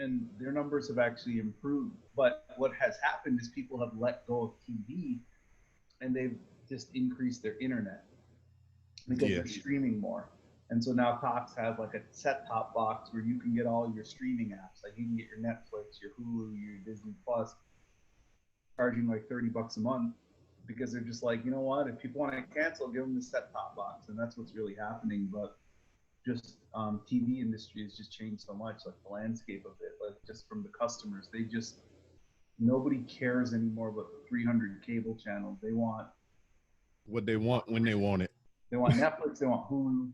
and their numbers have actually improved. But what has happened is people have let go of TV and they've just increased their internet because Yeah. they're streaming more. And so now Cox has like a set top box where you can get all your streaming apps. Like you can get your Netflix, your Hulu, your Disney Plus, charging like $30 a month because they're just like, you know what? If people want to cancel, give them the set top box, and that's what's really happening. But just TV industry has just changed so much, like the landscape of it, like just from the customers, they just nobody cares anymore about the 300 cable channels. What they want when they want it. They want Netflix, they want Hulu,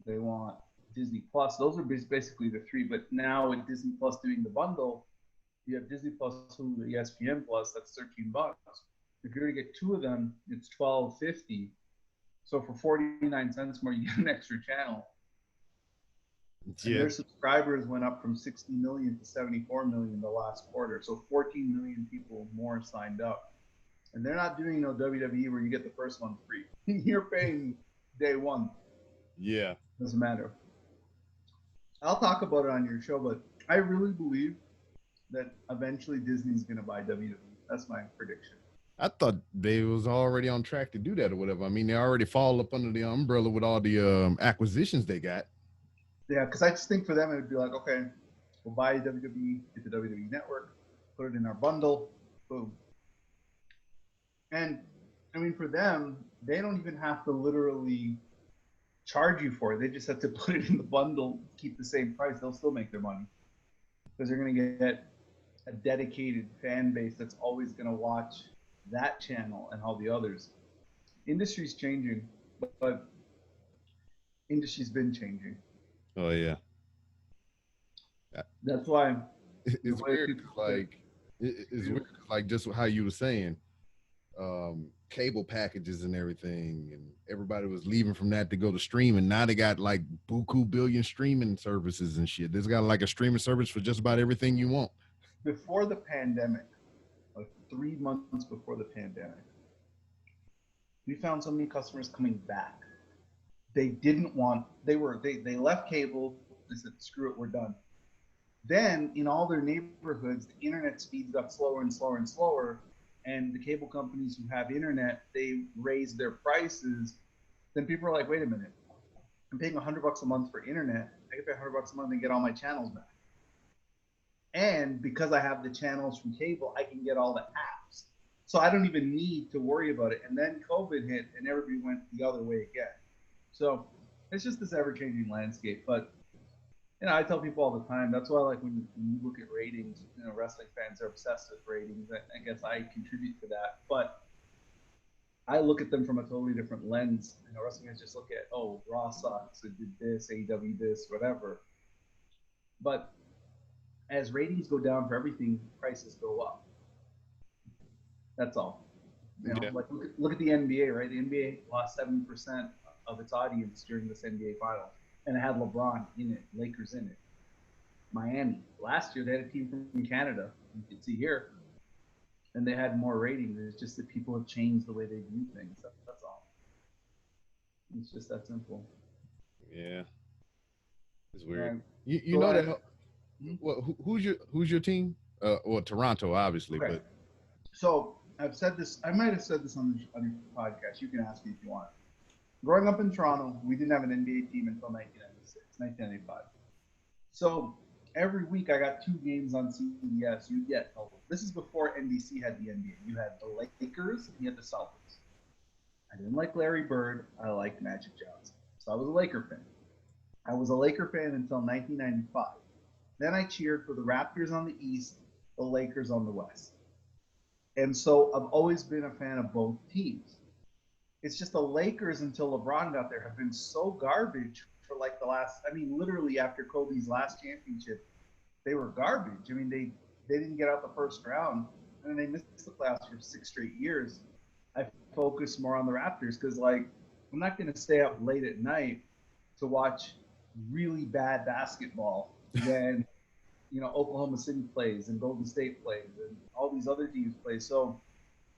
they want Disney Plus. Those are basically the three. But now with Disney Plus doing the bundle, you have Disney Plus, Hulu, ESPN Plus. That's $13. If you're to get two of them, it's $12.50. So for 49 cents more, you get an extra channel. And Yeah. their subscribers went up from 60 million to 74 million the last quarter. So 14 million people more signed up. And they're not doing no WWE where you get the first one free. You're paying day one. Yeah. Doesn't matter. I'll talk about it on your show, but I really believe that eventually Disney's going to buy WWE. That's my prediction. I thought they was already on track to do that or whatever. I mean, they already fall up under the umbrella with all the acquisitions they got. Yeah, because I just think for them it would be like, okay, we'll buy WWE, get the WWE network, put it in our bundle, boom. And I mean, for them, they don't even have to literally charge you for it. They just have to put it in the bundle, keep the same price. They'll still make their money because they're going to get a dedicated fan base that's always going to watch that channel and all the others. Industry's changing, but industry's been changing. Oh yeah. That's why the It's way weird. people Like it's weird. Like just how you were saying, cable packages and everything, and everybody was leaving from that to go to streaming. Now they got like buku billion streaming services and shit. There's got like a streaming service for just about everything you want. before the pandemic, like 3 months before the pandemic, we found so many customers coming back. They didn't want. They left cable. They said, "Screw it, we're done." Then in all their neighborhoods, the internet speeds up slower and slower and slower, and the cable companies who have internet, they raise their prices. Then people are like, "Wait a minute, I'm paying $100 a month for internet. I can pay $100 a month and get all my channels back." And because I have the channels from cable, I can get all the apps. So I don't even need to worry about it. And then COVID hit and everybody went the other way again. So it's just this ever changing landscape. But I tell people all the time, that's why like when you look at ratings, wrestling fans are obsessed with ratings. I guess I contribute to that. But I look at them from a totally different lens. Wrestling fans just look at, oh, Raw sucks, it did this, AEW this, whatever. But as ratings go down for everything, prices go up. That's all. Yeah. Like look at the NBA, right? The NBA lost 70% of its audience during this NBA finals, and it had LeBron in it, Lakers in it. Miami last year they had a team from Canada. You can see here, and they had more ratings. It's just that people have changed the way they view things. That's all. It's just that simple. Yeah. It's weird. Right. You So know I, that. Well, who's your team? Well, Toronto, obviously, okay. but So I've said this. I might have said this on your podcast. You can ask me if you want. Growing up in Toronto, we didn't have an NBA team until 1996, 1995. So every week I got two games on CBS. You get this is before NBC had the NBA. You had the Lakers and you had the Celtics. I didn't like Larry Bird. I liked Magic Johnson. So I was a Laker fan. I was a Laker fan until 1995. Then I cheered for the Raptors on the East, the Lakers on the West. And so I've always been a fan of both teams. It's just the Lakers until LeBron got there have been so garbage for like the last, I mean, literally after Kobe's last championship, they were garbage. I mean, they didn't get out the first round, and they missed the playoffs for 6 straight years. I focus more on the Raptors because, like, I'm not going to stay up late at night to watch really bad basketball when Oklahoma City plays and Golden State plays and all these other teams play. So,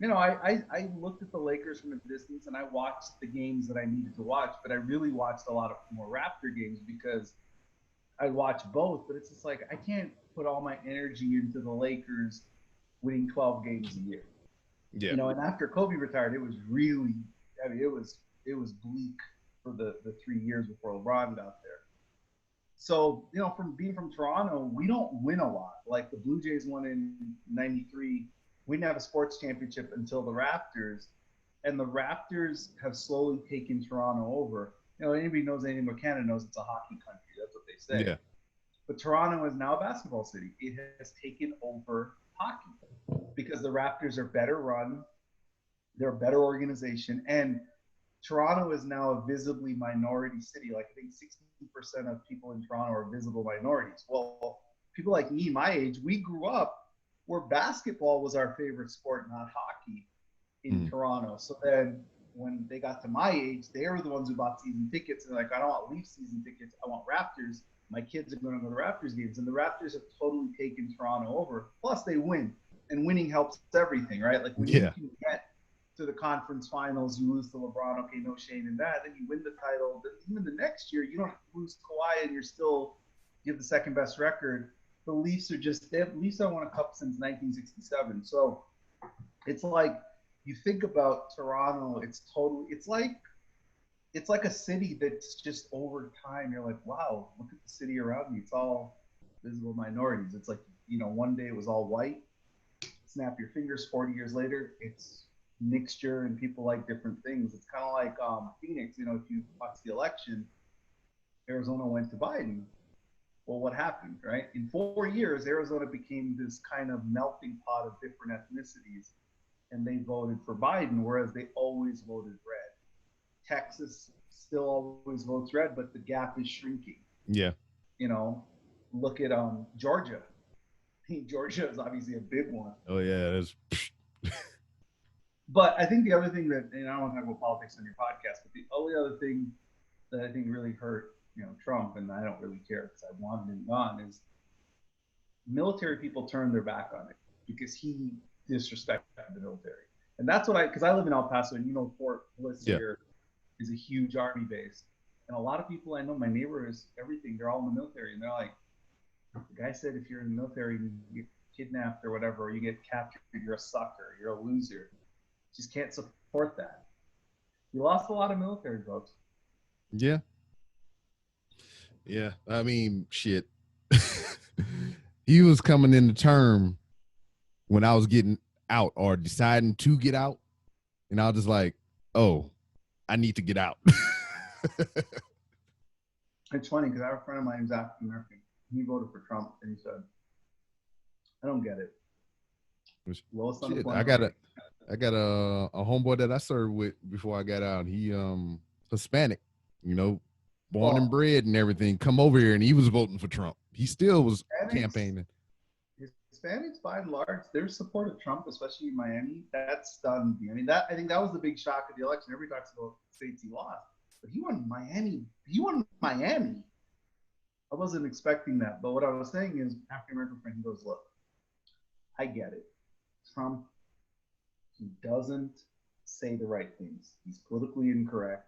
I looked at the Lakers from a distance and I watched the games that I needed to watch, but I really watched a lot of more Raptor games because I'd watch both, but it's just like I can't put all my energy into the Lakers winning 12 games a year. Yeah. You know, and after Kobe retired, it was really, I mean, it was bleak for the 3 years before LeBron got there. So, you know, from being from Toronto, we don't win a lot. Like the Blue Jays won in '93. We didn't have a sports championship until the Raptors, and the Raptors have slowly taken Toronto over. You know, anybody knows anything about Canada knows it's a hockey country. That's what they say. Yeah. But Toronto is now a basketball city. It has taken over hockey because the Raptors are better run, they're a better organization, and Toronto is now a visibly minority city. Like I think 60% of people in Toronto are visible minorities. Well, people like me, my age, we grew up where basketball was our favorite sport, not hockey in Mm. Toronto. So then when they got to my age, they were the ones who bought season tickets. And they're like, I don't want Leaf season tickets. I want Raptors. My kids are going to go to Raptors games. And the Raptors have totally taken Toronto over. Plus, they win. And winning helps everything, right? Like when you Yeah. can get to the conference finals, you lose to LeBron, okay, no shame in that. Then you win the title. Then even the next year, you don't lose Kawhi and you're still you have the second best record. The Leafs are just the Leafs haven't won a cup since 1967. So it's like you think about Toronto, it's like a city that's just over time. You're like, wow, look at the city around me. It's all visible minorities. It's like, you know, one day it was all white. Snap your fingers, 40 years later, it's mixture and people like different things. It's kind of like Phoenix. You know, if you watch the election, Arizona went to Biden. Well, what happened, right? In 4 years, Arizona became this kind of melting pot of different ethnicities, and they voted for Biden, whereas they always voted red. Texas still always votes red, but the gap is shrinking. Yeah. You know, look at Georgia. Georgia is obviously a big one. Oh yeah. That's But I think the other thing that, and I don't want to talk about politics on your podcast, but the only other thing that I think really hurt, you know, Trump, and I don't really care because I wanted him gone, is military people turned their back on it because he disrespected the military. And that's what because I live in El Paso, and you know, Fort Bliss yeah. here is a huge army base. And a lot of people I know, my neighbors, everything, they're all in the military. And they're like, the guy said, if you're in the military and you get kidnapped or whatever, or you get captured, you're a sucker, you're a loser. Just can't support that. We lost a lot of military folks. Yeah. Yeah. I mean, shit. He was coming into term when I was getting out or deciding to get out. And I was just like, oh, I need to get out. It's funny because I have a friend of mine who's African American. He voted for Trump, and he said, "I don't get it. Lowest Shit, unemployment rate." I got a homeboy that I served with before I got out. He Hispanic, you know, born and Well, bred and everything. Come over here and he was voting for Trump. He still was Hispanics, campaigning. Hispanics by and large, their support of Trump, especially in Miami, that stunned me. I mean, that I think that was the big shock of the election. Everybody talks about states he lost, but he won Miami. He won Miami. I wasn't expecting that, but what I was saying is, African American friend, he goes, "Look, I get it. Trump, he doesn't say the right things. He's politically incorrect.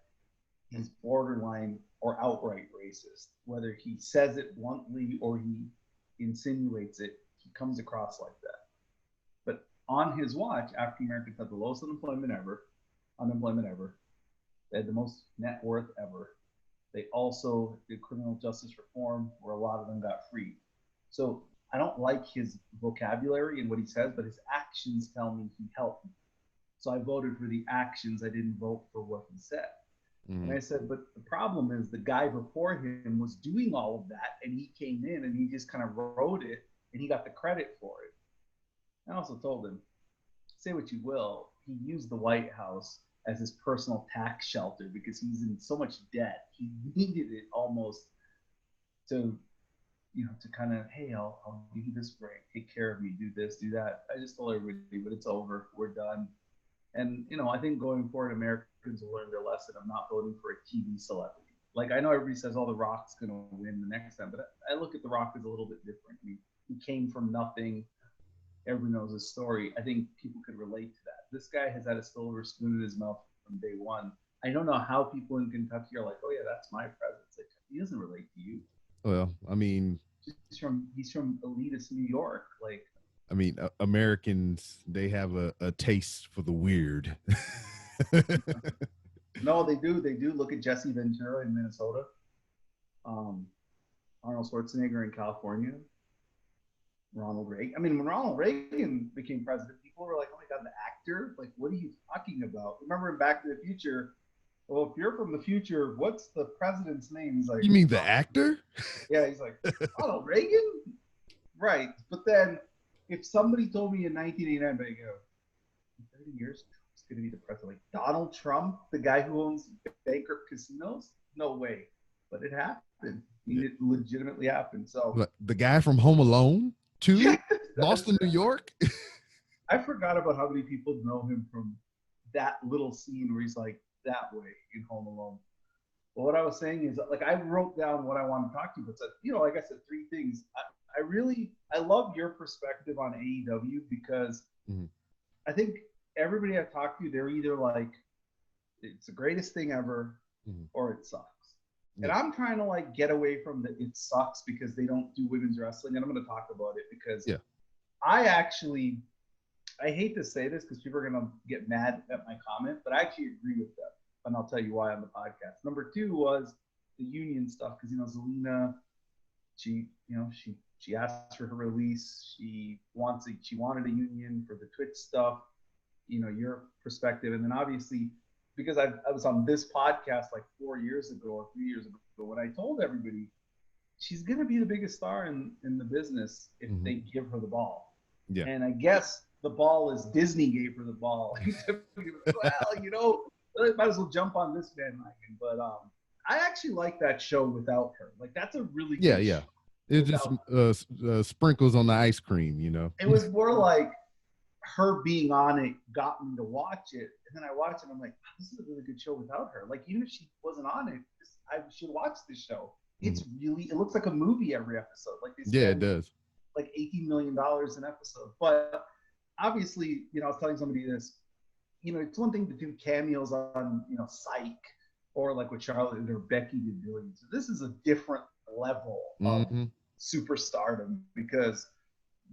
He's borderline or outright racist. Whether he says it bluntly or he insinuates it, he comes across like that. But on his watch, African Americans had the lowest unemployment ever. They had the most net worth ever. They also did criminal justice reform, where a lot of them got freed. So I don't like his vocabulary and what he says, but his actions tell me he helped me. So I voted for the actions. I didn't vote for what he said. And I said, but the problem is the guy before him was doing all of that, and he came in and he just kind of wrote it, and he got the credit for it. I also told him, say what you will, he used the White House as his personal tax shelter because he's in so much debt. He needed it almost to, you know, to kind of, hey, I'll give you this break, take care of me, do this, do that. I just told everybody, but it's over, we're done. And, you know, I think going forward, Americans will learn their lesson of not voting for a TV celebrity. Like, I know everybody says, oh, The Rock's going to win the next time, but I look at The Rock as a little bit different. I mean, he came from nothing. Everyone knows his story. I think people could relate to that. This guy has had a silver spoon in his mouth from day one. I don't know how people in Kentucky are like, oh, yeah, that's my president. Like, he doesn't relate to you. Well, I mean, He's from elitist New York. Like, Americans, they have a taste for the weird. no, they do. They do. Look at Jesse Ventura in Minnesota. Um, Arnold Schwarzenegger in California. Ronald Reagan. I mean, when Ronald Reagan became president, people were like, "Oh my God, the actor! Like, what are you talking about?" Remember in Back to the Future? Well, if you're from the future, what's the president's name? He's like, You mean the actor? yeah, he's like, Ronald Reagan? Right. But then if somebody told me in 1989, but you go, in 30 years, Trump's going to be the president. Like Donald Trump, the guy who owns bankrupt casinos? No way. But it happened. I mean, it legitimately happened. So The guy from Home Alone, too? yeah, Boston, New York? I forgot about how many people know him from that little scene where he's like that way in Home Alone. But what I was saying is, like, I wrote down what I want to talk to you, but said, like I said, three things. I love your perspective on AEW because mm-hmm. I think everybody I've talked to, they're either like, it's the greatest thing ever, Mm-hmm. or it sucks. Yeah. And I'm trying to like get away from the it sucks because they don't do women's wrestling, and I'm going to talk about it because I hate to say this because people are going to get mad at my comment, but I actually agree with them, and I'll tell you why on the podcast. Number two was the union stuff because Zelina, she asked for her release. She wanted a union for the Twitch stuff. Your perspective, and then obviously because I was on this podcast like 4 years ago or 3 years ago when I told everybody she's going to be the biggest star in the business if mm-hmm. they give her the ball. Yeah. And I guess the ball is Disney gave her the ball. Well, might as well jump on this bandwagon. But I actually like that show without her. Like that's a really good show. It just sprinkles on the ice cream, It was more like her being on it got me to watch it, and then I watched it and I'm like, this is a really good show without her. Like even if she wasn't on it, I should watch this show. It's really, it looks like a movie every episode. Like it does. Like $18 million an episode. But obviously, I was telling somebody this, it's one thing to do cameos on, Psych or like what Charlotte or Becky did doing. So this is a different level of superstardom because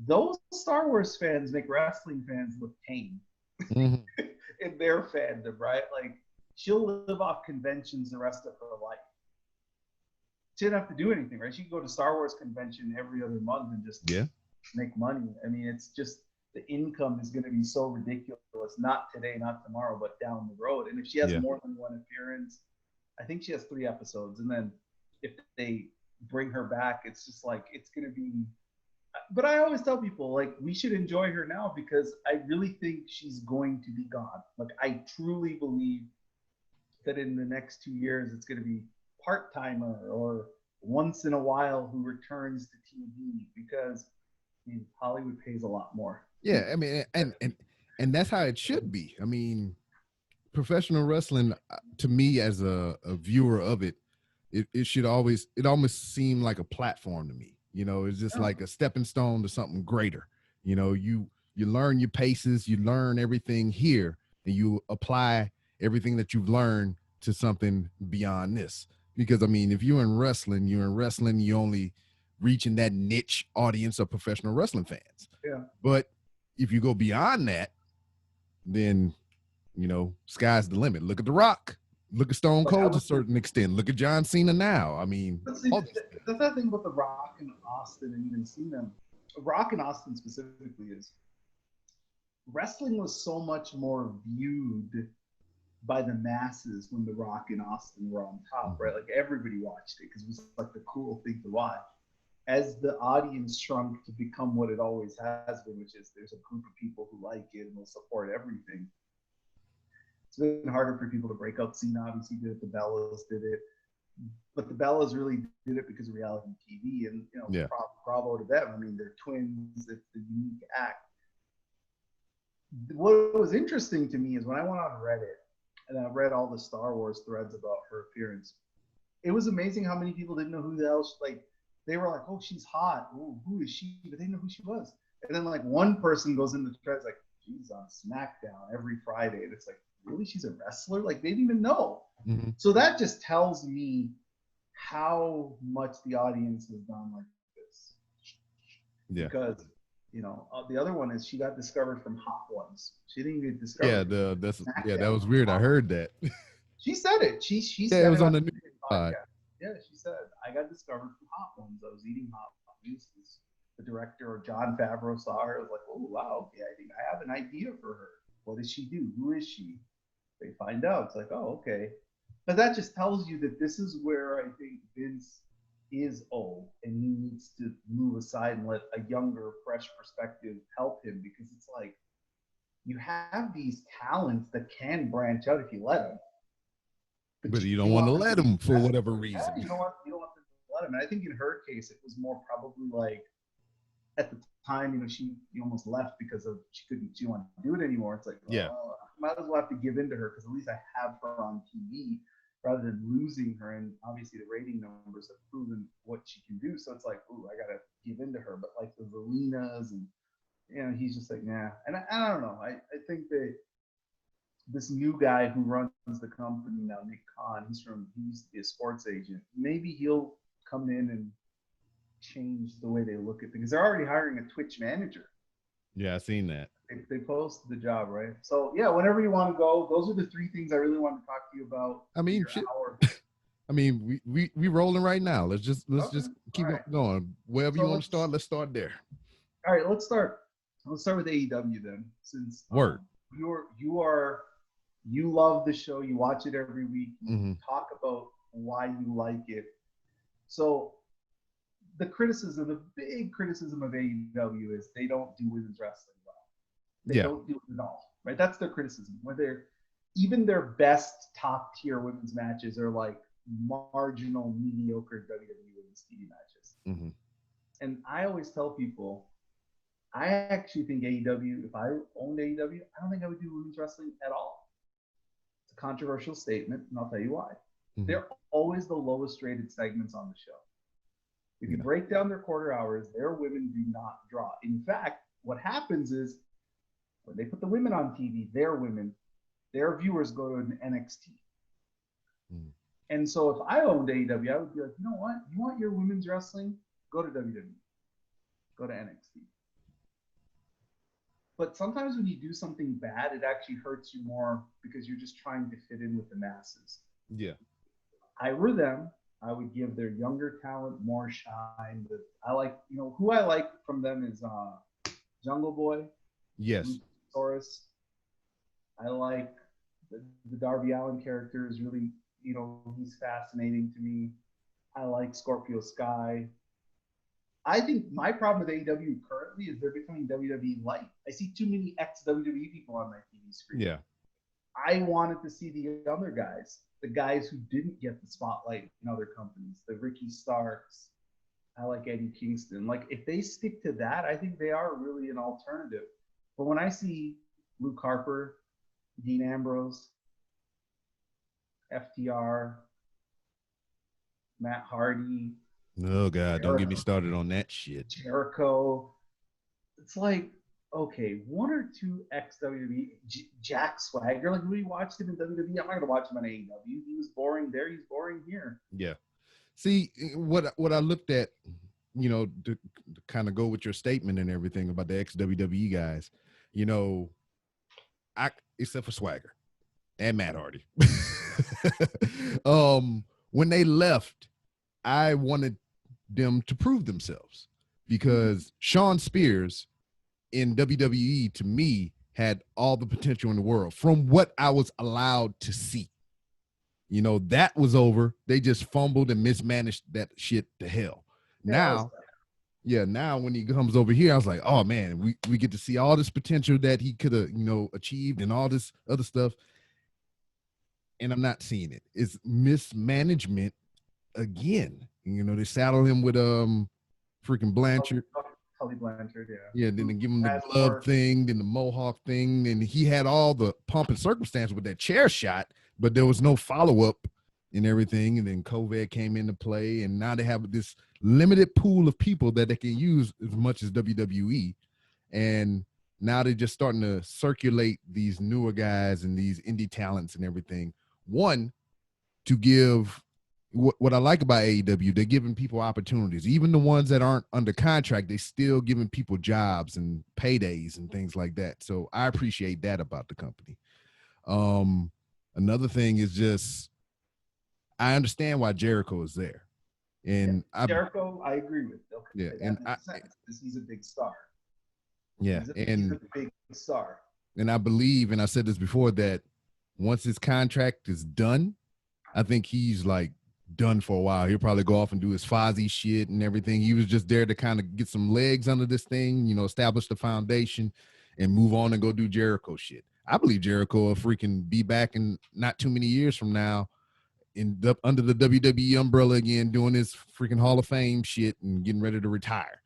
those Star Wars fans make wrestling fans look tame in their fandom, right? Like she'll live off conventions the rest of her life. She didn't have to do anything, right? She could go to Star Wars convention every other month and just make money. I mean, it's just the income is going to be so ridiculous. Not today, not tomorrow, but down the road. And if she has more than one appearance, I think she has 3 episodes. And then if they bring her back, it's just like it's going to be. But I always tell people, like, we should enjoy her now because I really think she's going to be gone. Like, I truly believe that in the next 2 years, it's going to be part-timer or once in a while who returns to TV because Hollywood pays a lot more. Yeah, I mean, and that's how it should be. I mean, professional wrestling, to me as a viewer of it, it almost seem like a platform to me. It's just like a stepping stone to something greater. You learn your paces, you learn everything here, and you apply everything that you've learned to something beyond this. Because I mean, if you're in wrestling, you only reaching that niche audience of professional wrestling fans. Yeah. But if you go beyond that, then sky's the limit. Look at The Rock. Look at Stone Cold to a certain extent. Look at John Cena now. I mean, see, that's that thing about The Rock and Austin and even Cena. Rock and Austin specifically is wrestling was so much more viewed by the masses when The Rock and Austin were on top, right? Like everybody watched it because it was like the cool thing to watch. As the audience shrunk to become what it always has been, which is there's a group of people who like it and will support everything. It's been harder for people to break out. Cena obviously did it. The Bellas did it. But the Bellas really did it because of reality TV. And, bravo to them. I mean, they're twins. It's a unique act. What was interesting to me is when I went on Reddit and I read all the Star Wars threads about her appearance, it was amazing how many people didn't know who the hell they were like, oh, she's hot. Ooh, who is she? But they didn't know who she was. And then like one person goes in the threads like, she's on SmackDown every Friday. And it's like, really? She's a wrestler? Like they didn't even know. So that just tells me how much the audience has gone like this. Yeah. Because, the other one is she got discovered from Hot Ones. She didn't get Yeah, discovered from that SmackDown. was weird. I heard that. She said it. She Yeah, it said was it on on the the news pod. podcast. Yeah, she said, I got discovered from Hot Ones. I was eating Hot Ones. The director, or John Favreau, saw her. I was like, oh, wow, okay, I think I have an idea for her. What does she do? Who is she? They find out. It's like, oh, okay. But that just tells you that this is where I think Vince is old and he needs to move aside and let a younger, fresh perspective help him, because it's like you have these talents that can branch out if you let them, but But you you don't don't want to want them let to be them for whatever desperate. Yeah, reason. you don't want them to let them. And I think in her case, it was more probably like at the time, she almost left because of she didn't want to do it anymore. It's like, Yeah. oh, I might as well have to give in to her because at least I have her on TV rather than losing her. And obviously the rating numbers have proven what she can do. So it's like, ooh, I gotta give in to her. But like the Zelinas and he's just like, nah. And I don't know. I think that this new guy who runs the company now, Nick Khan, he used to be a sports agent. Maybe he'll come in and change the way they look at things. They're already hiring a Twitch manager. Yeah, I seen that. They posted the job, right? So yeah, whenever you want to go, those are the three things I really want to talk to you about. I mean, shit. I mean, we rolling right now. Let's just keep going. Wherever you want to start, let's start there. All right, let's start with AEW then, since you love the show, you watch it every week, you talk about why you like it. So the big criticism of AEW is they don't do women's wrestling well. They don't do it at all, right? That's their criticism. Even their best top tier women's matches are like marginal, mediocre WWE women's TV matches. And I always tell people, I actually think AEW, if I owned AEW, I don't think I would do women's wrestling at all. It's a controversial statement, and I'll tell you why. They're always the lowest rated segments on the show. If you break down their quarter hours, their women do not draw. In fact, what happens is when they put the women on TV, their viewers go to an NXT. And so if I owned AEW, I would be like, you know what? You want your women's wrestling? Go to WWE. Go to NXT. But sometimes when you do something bad, it actually hurts you more because you're just trying to fit in with the masses. Yeah. I were them, I would give their younger talent more shine. But I like, who I like from them is Jungle Boy. Yes. Taurus. I like the Darby Allin character is really, he's fascinating to me. I like Scorpio Sky. I think my problem with AEW currently is they're becoming WWE light. I see too many ex-WWE people on my TV screen. Yeah. I wanted to see the other guys, the guys who didn't get the spotlight in other companies, the Ricky Starks. I like Eddie Kingston. Like, if they stick to that, I think they are really an alternative. But when I see Luke Harper, Dean Ambrose, FTR, Matt Hardy. Oh, God, don't get me started on that shit. Jericho. It's like, okay, one or two ex-WWE. Jack Swagger. Like, we watched him in WWE. I'm not going to watch him on AEW. He was boring there. He's boring here. Yeah. See, what I looked at, to kind of go with your statement and everything about the ex-WWE guys, except for Swagger and Matt Hardy. When they left, I wanted them to prove themselves because Shawn Spears in WWE, to me, had all the potential in the world from what I was allowed to see. That was over. They just fumbled and mismanaged that shit to hell. Now when he comes over here, I was like, oh man, we get to see all this potential that he could have, achieved and all this other stuff. And I'm not seeing it. It's mismanagement again. They saddle him with freaking Blanchard. Tully Blanchard, yeah. Yeah, then they give him the glove thing, then the mohawk thing, and he had all the pomp and circumstance with that chair shot, but there was no follow-up and everything. And then COVID came into play, and now they have this limited pool of people that they can use as much as WWE. And now they're just starting to circulate these newer guys and these indie talents and everything. One, to give, what I like about AEW, they're giving people opportunities. Even the ones that aren't under contract, they still giving people jobs and paydays and things like that. So I appreciate that about the company. Another thing is just I understand why Jericho is there. And Jericho, I agree with. Okay, yeah, that and makes sense because he's a big star. yeah, He's a big star. And I believe, and I said this before, that once his contract is done, I think he's like done for a while. He'll probably go off and do his Fozzy shit and everything. He was just there to kind of get some legs under this thing, establish the foundation and move on and go do Jericho shit. I believe Jericho will freaking be back in not too many years from now under the WWE umbrella again, doing his freaking Hall of Fame shit and getting ready to retire,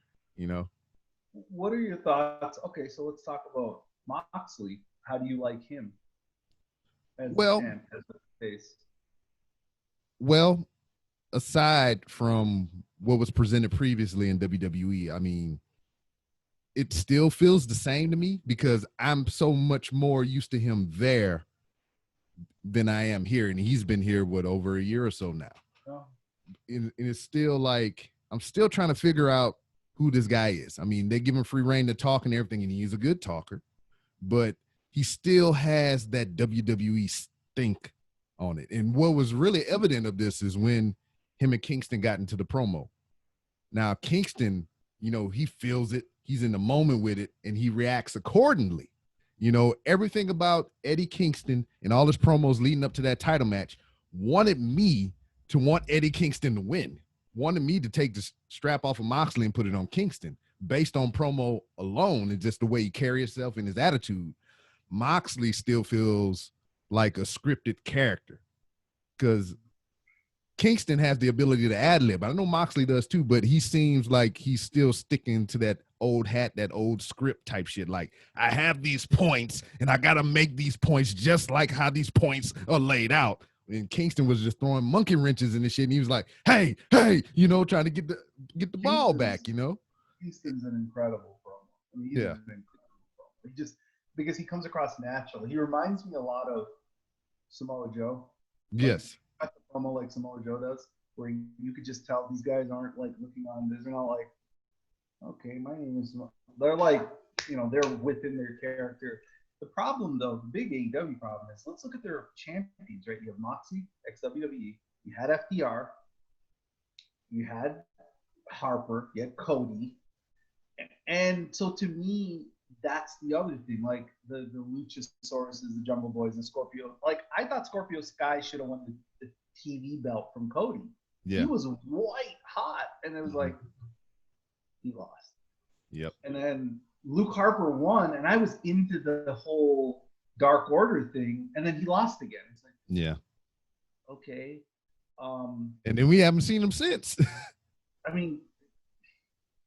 What are your thoughts? Okay, so let's talk about Moxley. How do you like him as the champ, as the face? Well, aside from what was presented previously in WWE, I mean, it still feels the same to me because I'm so much more used to him there than I am here. And he's been here, over a year or so now. Oh. And it's still like, I'm still trying to figure out who this guy is. I mean, they give him free reign to talk and everything, and he's a good talker, but he still has that WWE stink on it. And what was really evident of this is when him and Kingston got into the promo. Now, Kingston, he feels it. He's in the moment with it, and he reacts accordingly. Everything about Eddie Kingston and all his promos leading up to that title match wanted me to want Eddie Kingston to win, wanted me to take the strap off of Moxley and put it on Kingston based on promo alone and just the way he carries himself and his attitude. Moxley still feels like a scripted character because Kingston has the ability to ad-lib. I know Moxley does too, but he seems like he's still sticking to that old hat, that old script type shit. Like, I have these points and I got to make these points just like how these points are laid out. And Kingston was just throwing monkey wrenches in the shit. And he was like, hey, trying to get the ball back, Kingston's an incredible promo. I mean, he's an incredible promo. He just, because he comes across natural. He reminds me a lot of Samoa Joe. Yes. Like, the promo like Samoa Joe does, where you could just tell these guys aren't like looking on this. They're not like, okay, my name is. They're like, they're within their character. The problem, though, the big AEW problem is, let's look at their champions, right? You have Moxley, ex-WWE. You had FDR. You had Harper. You had Cody. And so to me, that's the other thing. Like the Luchasauruses, the Jungle Boys, and Scorpio. Like, I thought Scorpio Sky should have won the TV belt from Cody. Yeah. He was white hot. And it was like, he lost. Yep. And then Luke Harper won, and I was into the whole Dark Order thing, and then he lost again. It's like, yeah. Okay. And then we haven't seen him since. I mean,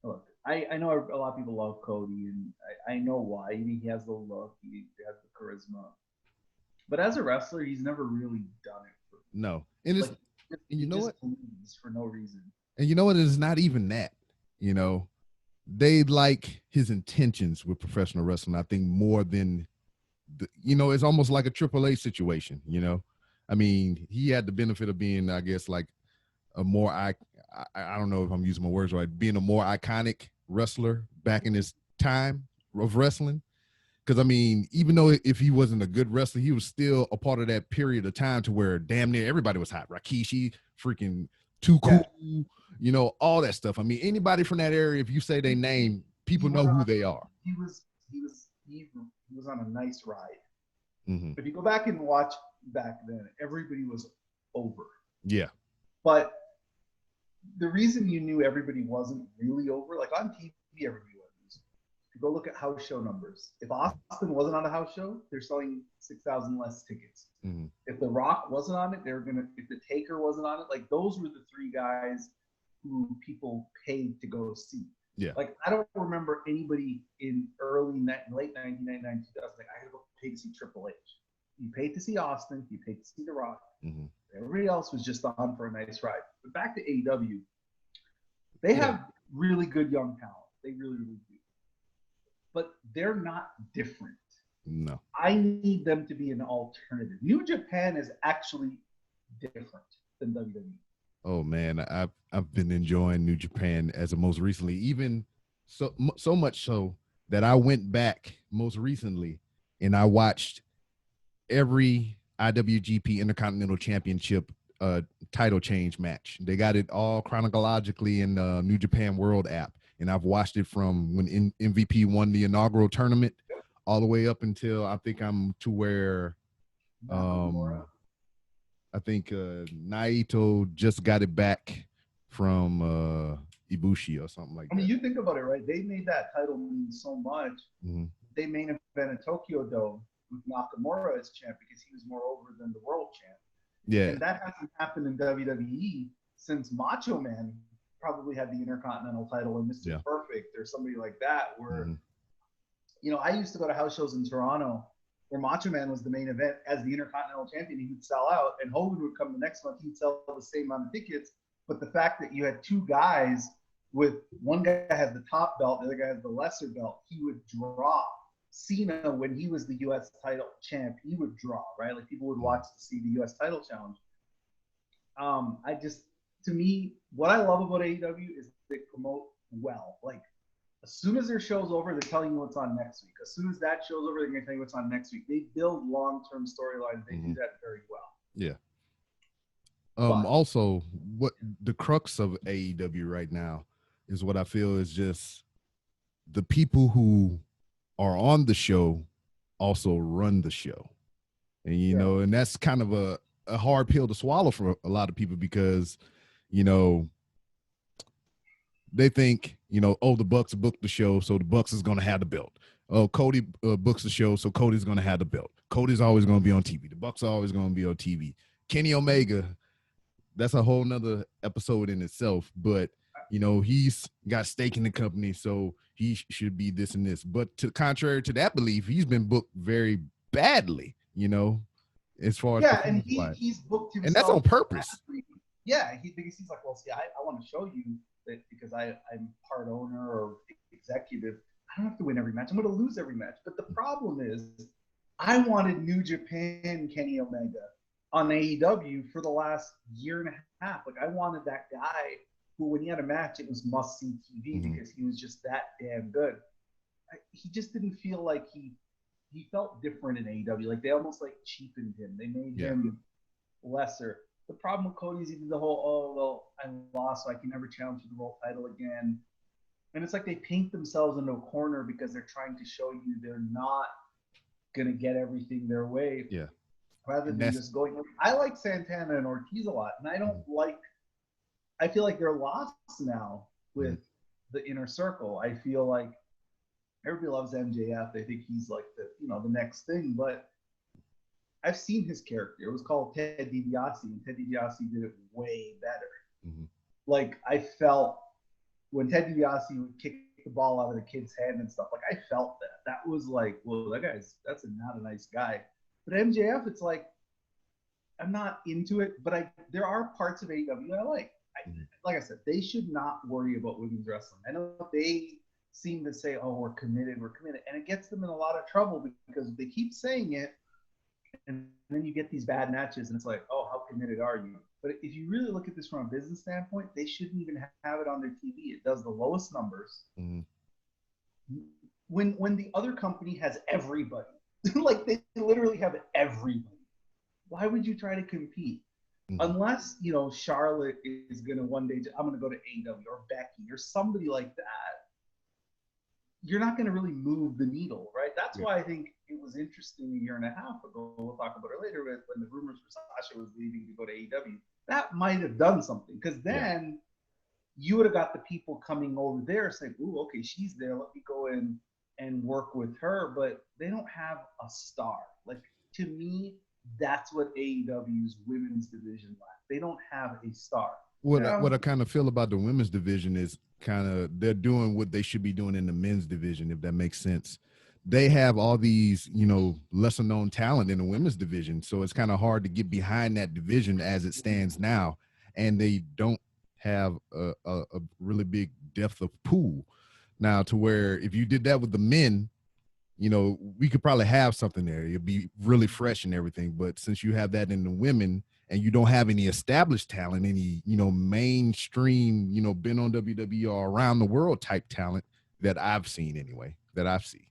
look, I know a lot of people love Cody, and I know why. I mean, he has the look, he has the charisma. But as a wrestler, he's never really done it. No. And it's, like, and you know what? For no reason. And you know what? It's not even that. They like his intentions with professional wrestling, I think, more than, it's almost like a AAA situation, I mean, he had the benefit of being, I guess, like a more, I don't know if I'm using my words right, being a more iconic wrestler back in his time of wrestling. Because, I mean, even though if he wasn't a good wrestler, he was still a part of that period of time to where damn near everybody was hot. Rikishi, freaking Too Cool, all that stuff. I mean, anybody from that area, if you say their name, people know who they are. He was on a nice ride. Mm-hmm. If you go back and watch back then, everybody was over. Yeah. But the reason you knew everybody wasn't really over, like on TV, everybody was. If you go look at house show numbers, if Austin wasn't on a house show, they're selling 6,000 less tickets. Mm-hmm. If The Rock wasn't on it, if The Taker wasn't on it, like those were the three guys who people paid to go see. Yeah. Like, I don't remember anybody in late 1999, 2000, like, I gotta go pay to see Triple H. You paid to see Austin, you paid to see The Rock. Mm-hmm. Everybody else was just on for a nice ride. But back to AEW, they have really good young talent. They really, really do. But they're not different. No. I need them to be an alternative. New Japan is actually different than WWE. Oh man, I've been enjoying New Japan as of most recently, even so much so that I went back most recently and I watched every IWGP Intercontinental Championship title change match. They got it all chronologically in the New Japan World app, and I've watched it from when MVP won the inaugural tournament all the way up until I think I'm to where um, Nakamura. I think Naito just got it back from Ibushi or something like I mean, that. you think about it, right? They made that title mean so much. Mm-hmm. They main evented Tokyo Dome with Nakamura as champ because he was more over than the world champ. Yeah. And that hasn't happened in WWE since Macho Man probably had the Intercontinental title and Mr. Yeah. Perfect or somebody like that. Where, Mm-hmm. I used to go to house shows in Toronto where Macho Man was the main event as the Intercontinental champion. He would sell out, and Hogan would come the next month. He'd sell the same amount of tickets. But the fact that you had two guys with one guy has the top belt, the other guy has the lesser belt, he would draw. Cena, when he was the U.S. title champ, he would draw, right? Like people would watch to see the U.S. title challenge. I just, to me, what I love about AEW is they promote well. Like as soon as their show's over, they're telling you what's on next week. As soon as that show's over, they're going to tell you what's on next week. They build long-term storylines. They do that very well. Yeah. But Also, what the crux of AEW right now is what I feel is just the people who are on the show also run the show. And, and that's kind of a hard pill to swallow for a lot of people because, they think, oh, the Bucks booked the show, so the Bucks is going to have the belt. Oh, Cody books the show, so Cody's going to have the belt. Cody's always going to be on TV. The Bucks are always going to be on TV. Kenny Omega, that's a whole nother episode in itself, but he's got stake in the company, so he should be this and this. But contrary to that belief, he's been booked very badly, as far as and he's booked himself, and that's on purpose. Because he's like, well, see, I want to show you that because I'm part owner or executive, I don't have to win every match. I'm going to lose every match. But the problem is, I wanted New Japan Kenny Omega on AEW for the last year and a half. Like I wanted that guy who, when he had a match, it was must see TV because he was just that damn good. He just didn't feel like he felt different in AEW. Like they almost like cheapened him. They made him lesser. The problem with Cody is he did the whole, oh, well, I lost, so I can never challenge for the world title again. And it's like they paint themselves into a corner because they're trying to show you they're not going to get everything their way. Yeah. Rather than just going. I like Santana and Ortiz a lot, and I feel like they're lost now with the inner circle. I feel like everybody loves MJF. They think he's like the next thing, but I've seen his character. It was called Ted DiBiase, and Ted DiBiase did it way better. Like I felt when Ted DiBiase would kick the ball out of the kid's hand and stuff. Like I felt that. That was like, well, that's not a nice guy. But MJF, it's like I'm not into it, but there are parts of AEW I like. Like I said, they should not worry about women's wrestling. I know they seem to say, "Oh, we're committed," and it gets them in a lot of trouble because they keep saying it, and then you get these bad matches, and it's like, "Oh, how committed are you?" But if you really look at this from a business standpoint, they shouldn't even have it on their TV. It does the lowest numbers. When the other company has everybody, like they literally have everybody, why would you try to compete? Unless Charlotte is gonna one day, I'm gonna go to AEW or Becky or somebody like that. You're not gonna really move the needle, right? That's why I think it was interesting a year and a half ago. We'll talk about it later. When the rumors for Sasha was leaving to go to AEW, that might have done something because then you would have got the people coming over there saying, "Ooh, okay, she's there. Let me go in and work with her." But they don't have a star. Like to me, that's what AEW's women's division lacks. They don't have a star. What I kind of feel about the women's division is they're doing what they should be doing in the men's division, if that makes sense. They have all these, lesser known talent in the women's division. So it's kind of hard to get behind that division as it stands now. And they don't have a really big depth of pool now to where if you did that with the men, we could probably have something there. It'd be really fresh and everything. But since you have that in the women and you don't have any established talent, any, mainstream, been on WWE or around the world type talent that I've seen anyway, that I've seen,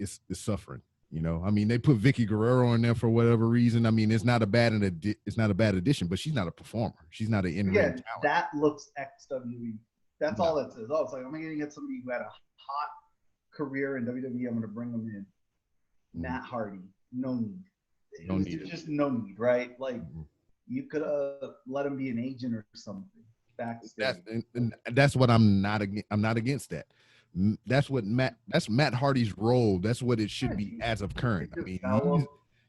it's suffering. I mean, they put Vicky Guerrero in there for whatever reason. I mean, it's not a bad addition, but she's not a performer. She's not an in-ring talent. That looks XWE. That's all that says. Oh, it's like, I'm going to get somebody who had a hot career in WWE. I'm going to bring them in. Matt Hardy. No need. There's just no need, right? Like, you could have let him be an agent or something. That's what I'm not against that. That's Matt Hardy's role. That's what it should be as of current. I mean,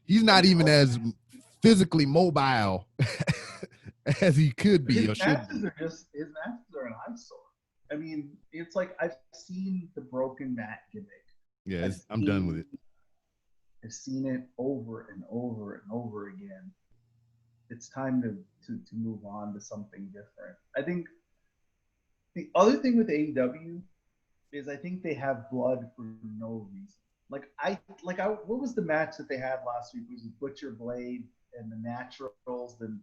he's not even as physically mobile as he could be or should be. His matches are an eyesore. I mean, it's like, I've seen the broken Matt gimmick. Yeah, I'm done with it. I've seen it over and over and over again. It's time to move on to something different. I think the other thing with AEW is I think they have blood for no reason. What was the match that they had last week? It was Butcher Blade and the Naturals, the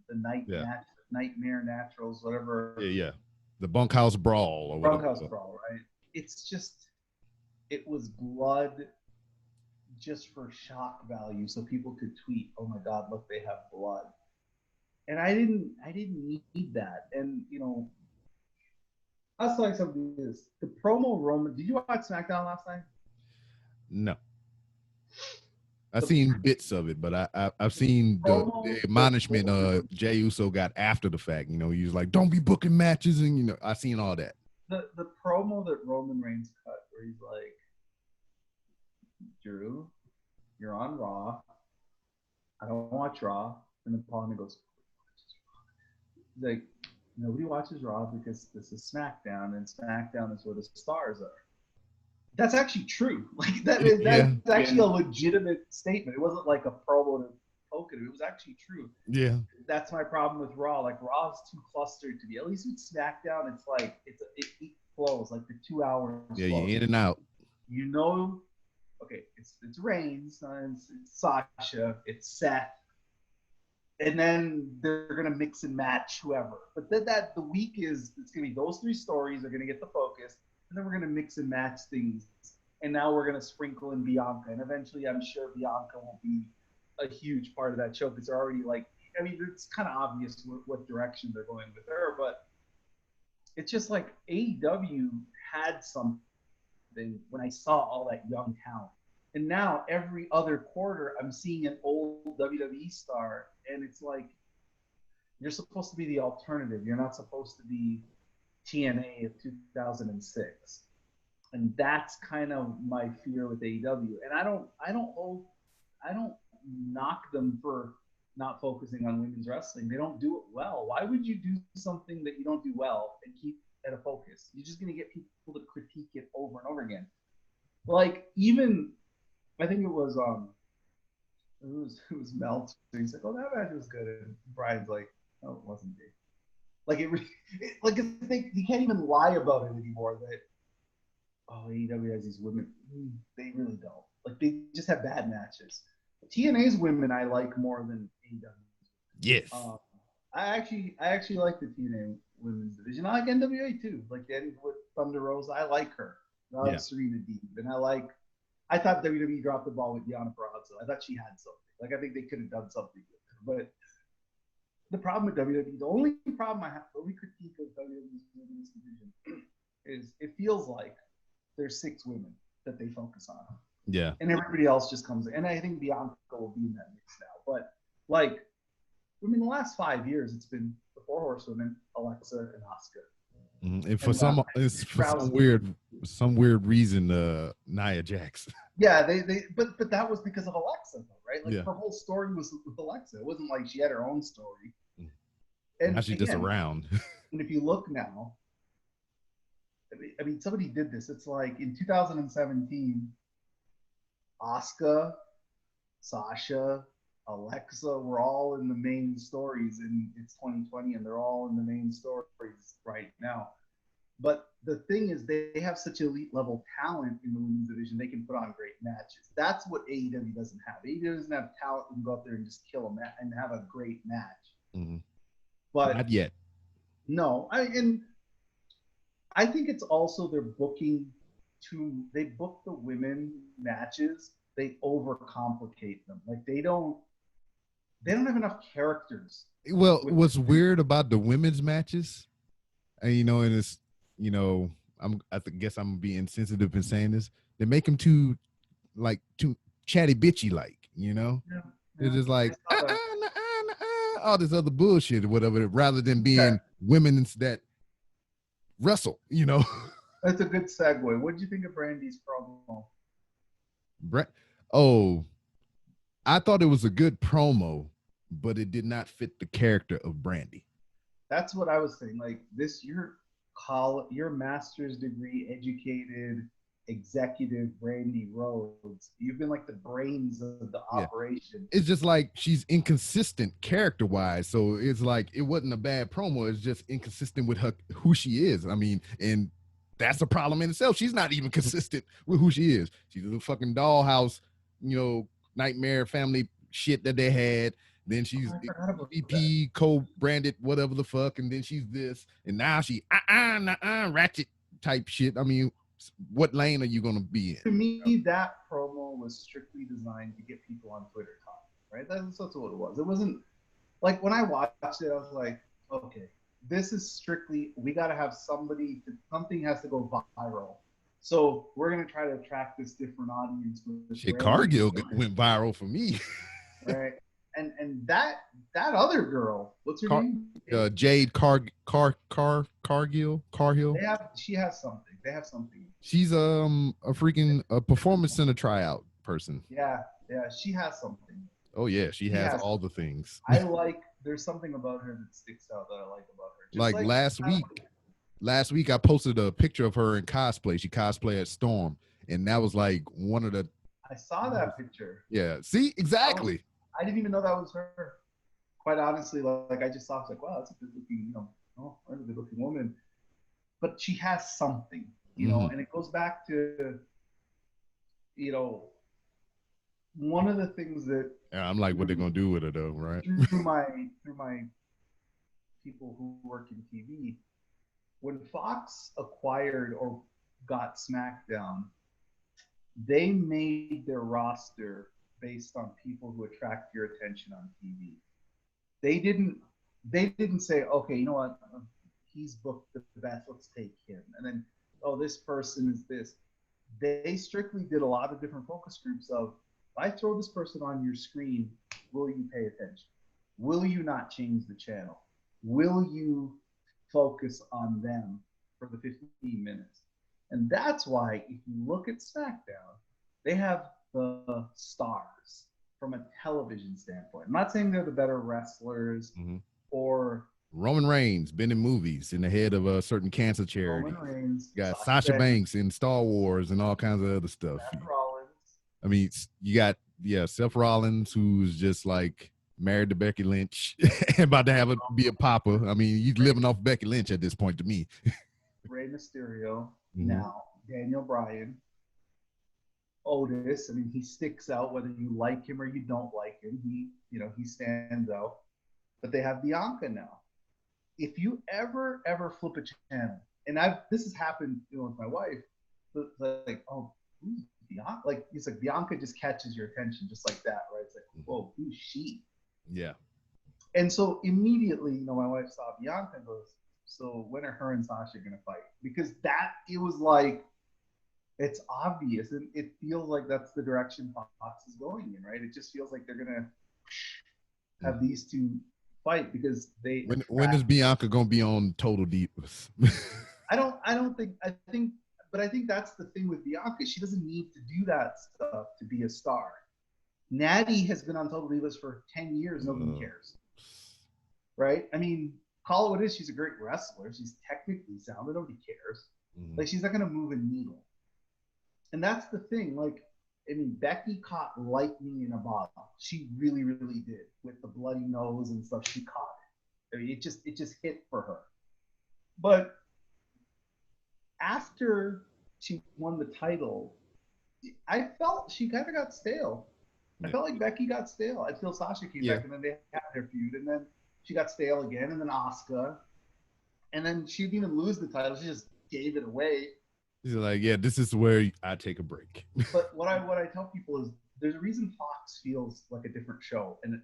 Nightmare Naturals, whatever. Yeah. The Bunkhouse Brawl or whatever. Bunkhouse Brawl, right? It's just, it was blood just for shock value, so people could tweet, "Oh my God, look, they have blood." And I didn't need that. And I was like something this. The promo Roman. Did you watch SmackDown last night? No. I've seen bits of it, but I've seen the admonishment Jey Uso got after the fact. He was like, "Don't be booking matches," and I've seen all that. The promo that Roman Reigns cut, where he's like, "Drew, you're on Raw. I don't watch Raw," and then Paul Heyman goes, he's like, "Nobody watches Raw because this is SmackDown, and SmackDown is where the stars are." That's actually true. Like that's actually a legitimate statement. It wasn't like a promo to poke it. It was actually true. Yeah. That's my problem with Raw. Like Raw is too clustered to be. At least with SmackDown, it's like it flows like the 2 hours. Yeah, you're in and out. Okay, it's Reigns, it's Sasha, it's Seth, and then they're gonna mix and match whoever. But then the week it's gonna be those three stories are gonna get the focus. And then we're going to mix and match things. And now we're going to sprinkle in Bianca. And eventually, I'm sure Bianca will be a huge part of that show because they're already it's kind of obvious what direction they're going with her. But it's just like AEW had something when I saw all that young talent. And now every other quarter, I'm seeing an old WWE star. And it's like, you're supposed to be the alternative. You're not supposed to be TNA of 2006, and that's kind of my fear with AEW. And I don't knock them for not focusing on women's wrestling. They don't do it well. Why would you do something that you don't do well and keep at a focus? You're just going to get people to critique it over and over again. Like even I think it was Meltzer. He's like, "Oh, that match was good," and Brian's like, "No, it wasn't, Dave." Like you can't even lie about it anymore. That AEW has these women. They really don't. Like they just have bad matches. TNA's women I like more than AEW. Yes. I actually like the TNA women's division. I like NWA too. Like the ending with Thunder Rosa. I like her. I like Serena Deeb, and I thought WWE dropped the ball with Deonna Purrazzo. I thought she had something. Like I think they could have done something with her, but. The problem with WWE, the only problem I have, the only critique of WWE's women's division is it feels like there's 6 women that they focus on. Yeah. And everybody else just comes in. And I think Bianca will be in that mix now. But, the last 5 years, it's been the 4 horsewomen, Alexa and Asuka. And for some weird reason, Nia Jax. Yeah, but that was because of Alexa, though, right? Like her whole story was with Alexa. It wasn't like she had her own story. And now she's just around. And if you look now, I mean, somebody did this. It's like in 2017, Asuka, Sasha, Alexa were all in the main stories, and it's 2020, and they're all in the main stories right now. But the thing is, they have such elite level talent in the women's division. They can put on great matches. That's what AEW doesn't have. AEW doesn't have talent and go out there and just kill a match and have a great match. Mm-hmm. Not But yet. no, I think it's also their booking. They book the women matches. They overcomplicate them. Like they don't have enough characters. Well, With what's weird about the women's matches, and and it's, guess I'm being insensitive in saying this. They make them too chatty bitchy like. yeah, It's yeah, just I like saw that. all this other bullshit or whatever, rather than Okay, being women that wrestle. that's a good segue. What did you think of Brandy's promo? Oh, I thought it was a good promo, but it did not fit the character of Brandy. That's what I was saying. Like this, your master's degree educated executive Brandy Rhodes. You've been like the brains of the Yeah. operation. It's just like she's inconsistent character wise. So it's like it wasn't a bad promo. It's just inconsistent with who she is. I mean, and that's a problem in itself. She's not even consistent with who she is. She's a fucking dollhouse, nightmare family shit that they had. Then she's EP co-branded whatever the fuck, and then she's this, and now she ratchet type shit. I mean, what lane are you gonna be in? To me, that promo was strictly designed to get people on Twitter talking, right? That's what it was. It wasn't like when I watched it, I was like, okay, this is strictly we got to have something has to go viral. So we're gonna try to attract this different audience with Shit, Brandy, Cargill went viral for me. right? And that other girl, what's her name? Jade Cargill. She has something. They have something. She's a freaking performance center tryout person. Yeah, yeah, she has something. Oh yeah, she has all the things. There's something about her that sticks out that I like about her. Just like last week I posted a picture of her in cosplay. She cosplayed as Storm, and that was like one of the. I saw that picture. Yeah, see, exactly. I didn't even know that was her. Quite honestly, like I just saw, I was like, wow, that's a good looking, that's a good looking woman. But she has something, and it goes back to, one of the things that I'm like, what they're gonna do with her though, right? Through my people who work in TV, when Fox acquired or got SmackDown, they made their roster based on people who attract your attention on TV. They didn't say, okay, you know what, he's booked the best, let's take him. And then, oh, this person is this. They strictly did a lot of different focus groups of, if I throw this person on your screen, will you pay attention? Will you not change the channel? Will you focus on them for the 15 minutes? And that's why if you look at SmackDown, they have the stars from a television standpoint. I'm not saying they're the better wrestlers or Roman Reigns been in movies in the head of a certain cancer charity. Roman Reigns, you got Sasha Banks in Star Wars and all kinds of other stuff. Seth Rollins. I mean, you got Seth Rollins, who's just like married to Becky Lynch and about to be a papa. I mean, he's living off Becky Lynch at this point to me. Rey Mysterio, now Daniel Bryan, Otis. I mean, he sticks out whether you like him or you don't like him. He stands out. But they have Bianca now. If you ever flip a channel, and this has happened, with my wife, like, oh, who's Bianca? Like, it's like Bianca just catches your attention just like that, right? It's like, whoa, who's she? Yeah. And so immediately, my wife saw Bianca and goes, so when are her and Sasha gonna fight? Because it was like, it's obvious, and it feels like that's the direction Fox is going in, right? It just feels like they're gonna have these two fight because they. When is Bianca gonna be on Total Divas? I think that's the thing with Bianca. She doesn't need to do that stuff to be a star. Natty has been on Total Divas for 10 years. Nobody cares, right? I mean, call it what it is. She's a great wrestler. She's technically sound, but nobody cares. Like, she's not gonna move a needle. And that's the thing. Like, I mean, Becky caught lightning in a bottle. She really, really did. With the bloody nose and stuff, she caught it. I mean, it just hit for her. But after she won the title, I felt she kind of got stale. I Yeah. felt like Becky got stale until Sasha came Yeah. back, and then they had their feud, and then she got stale again, and then Asuka, and then she didn't even lose the title; she just gave it away. He's like, yeah, this is where I take a break. But what I tell people is there's a reason Fox feels like a different show, and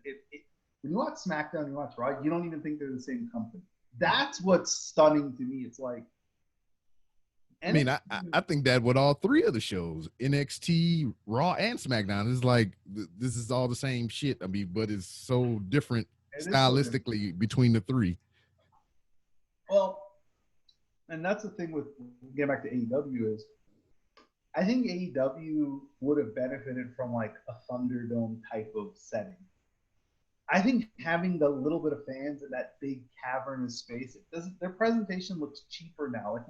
when you watch SmackDown, you watch Raw, you don't even think they're the same company. That's what's stunning to me. It's like, I mean, I think that with all three of the shows, NXT, Raw, and SmackDown, is like this is all the same shit. I mean, but it's so different stylistically between the three. Well, and that's the thing with getting back to AEW is I think AEW would have benefited from like a Thunderdome type of setting. I think having the little bit of fans in that big cavernous space, it doesn't. Their presentation looks cheaper now. Like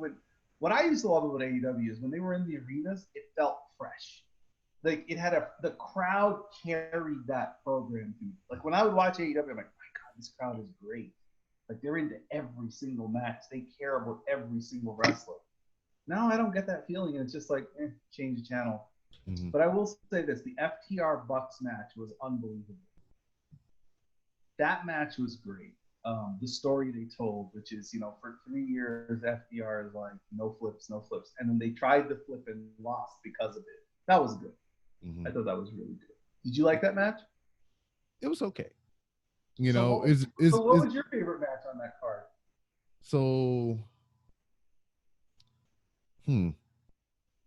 what I used to love about AEW is when they were in the arenas, it felt fresh. Like it had the crowd carried that program to me. Like when I would watch AEW, I'm like, my God, this crowd is great. Like they're into every single match. They care about every single wrestler. Now I don't get that feeling, and it's just like change the channel. Mm-hmm. But I will say this: the FTR Bucks match was unbelievable. That match was great. The story they told, which is, for 3 years, FDR is like, no flips, no flips. And then they tried to flip and lost because of it. That was good. Mm-hmm. I thought that was really good. Did you like that match? It was okay. So what was your favorite match on that card? So, and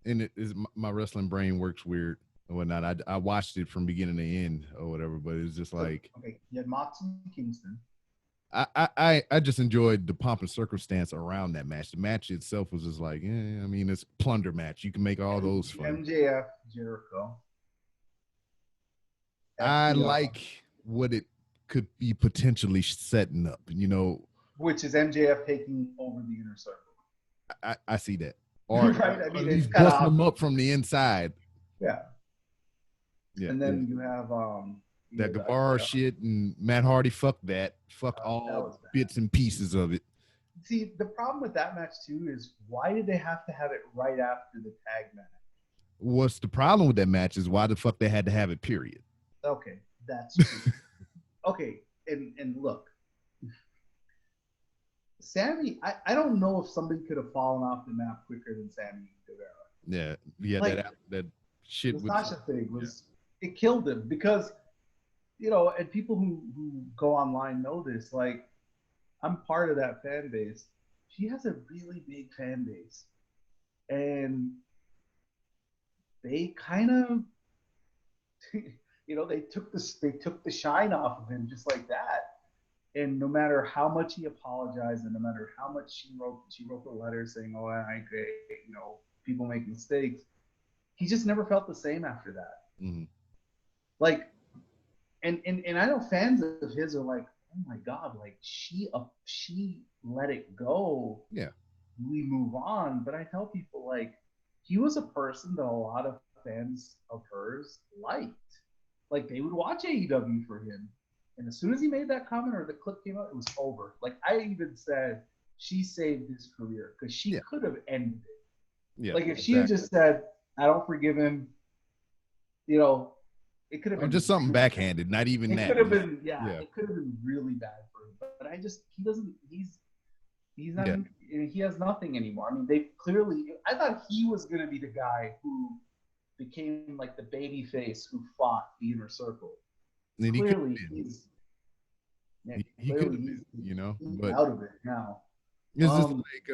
it is my wrestling brain works weird and whatnot. I watched it from beginning to end or whatever, but it was just like, okay, you had Mox and Kingston. I just enjoyed the pomp and circumstance around that match. The match itself was just like, I mean, it's plunder match. You can make all those fun. MJF, Jericho. I like what it could be potentially setting up, which is MJF taking over the inner circle. I see that. Or, right? I mean, he's busting them up from the inside. Yeah. And then you have that Guevara shit and Matt Hardy. Fuck that. Fuck all bits and pieces of it. See, the problem with that match too is why did they have to have it right after the tag match? What's the problem with that match is why the fuck they had to have it, period. Okay, that's true. Okay, and look, Sammy, I don't know if somebody could have fallen off the map quicker than Sammy Guevara. Yeah, like, that shit with Sasha thing was it killed him because and people who go online know this. Like, I'm part of that fan base. She has a really big fan base, and they kind of they took the shine off of him just like that. And no matter how much he apologized, and no matter how much she wrote the letter saying, "Oh, I agree," people make mistakes. He just never felt the same after that. Mm-hmm. Like, and I know fans of his are like, "Oh my God!" Like she let it go. Yeah, we move on. But I tell people, like, he was a person that a lot of fans of hers liked. Like, they would watch AEW for him. And as soon as he made that comment or the clip came out, it was over. Like, I even said she saved his career because she could have ended it. Yeah, like if she had just said, "I don't forgive him," it could have been just something backhanded. Not even that. It could have been, it could have been really bad for him. But he doesn't. He's not. He has nothing anymore. I mean, they clearly. I thought he was going to be the guy who became like the baby face who fought the inner circle. And clearly, he could have been, but out of it now. It's just like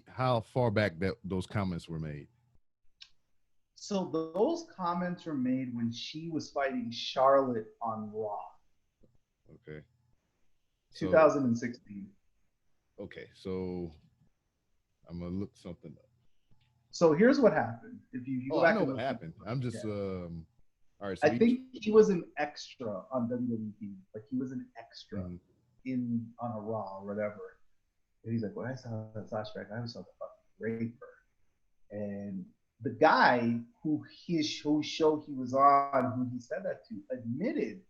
how far back that those comments were made. So those comments were made when she was fighting Charlotte on Raw. Okay. 2016. Okay, so I'm gonna look something up. So here's what happened. If you go back, I know what happened. I'm just all right. So I think he was an extra on WWE. Like, he was an extra on a Raw or whatever. And he's like, "When I saw that flashback, I saw the fucking rape her." And the guy whose show he was on, who he said that to, admitted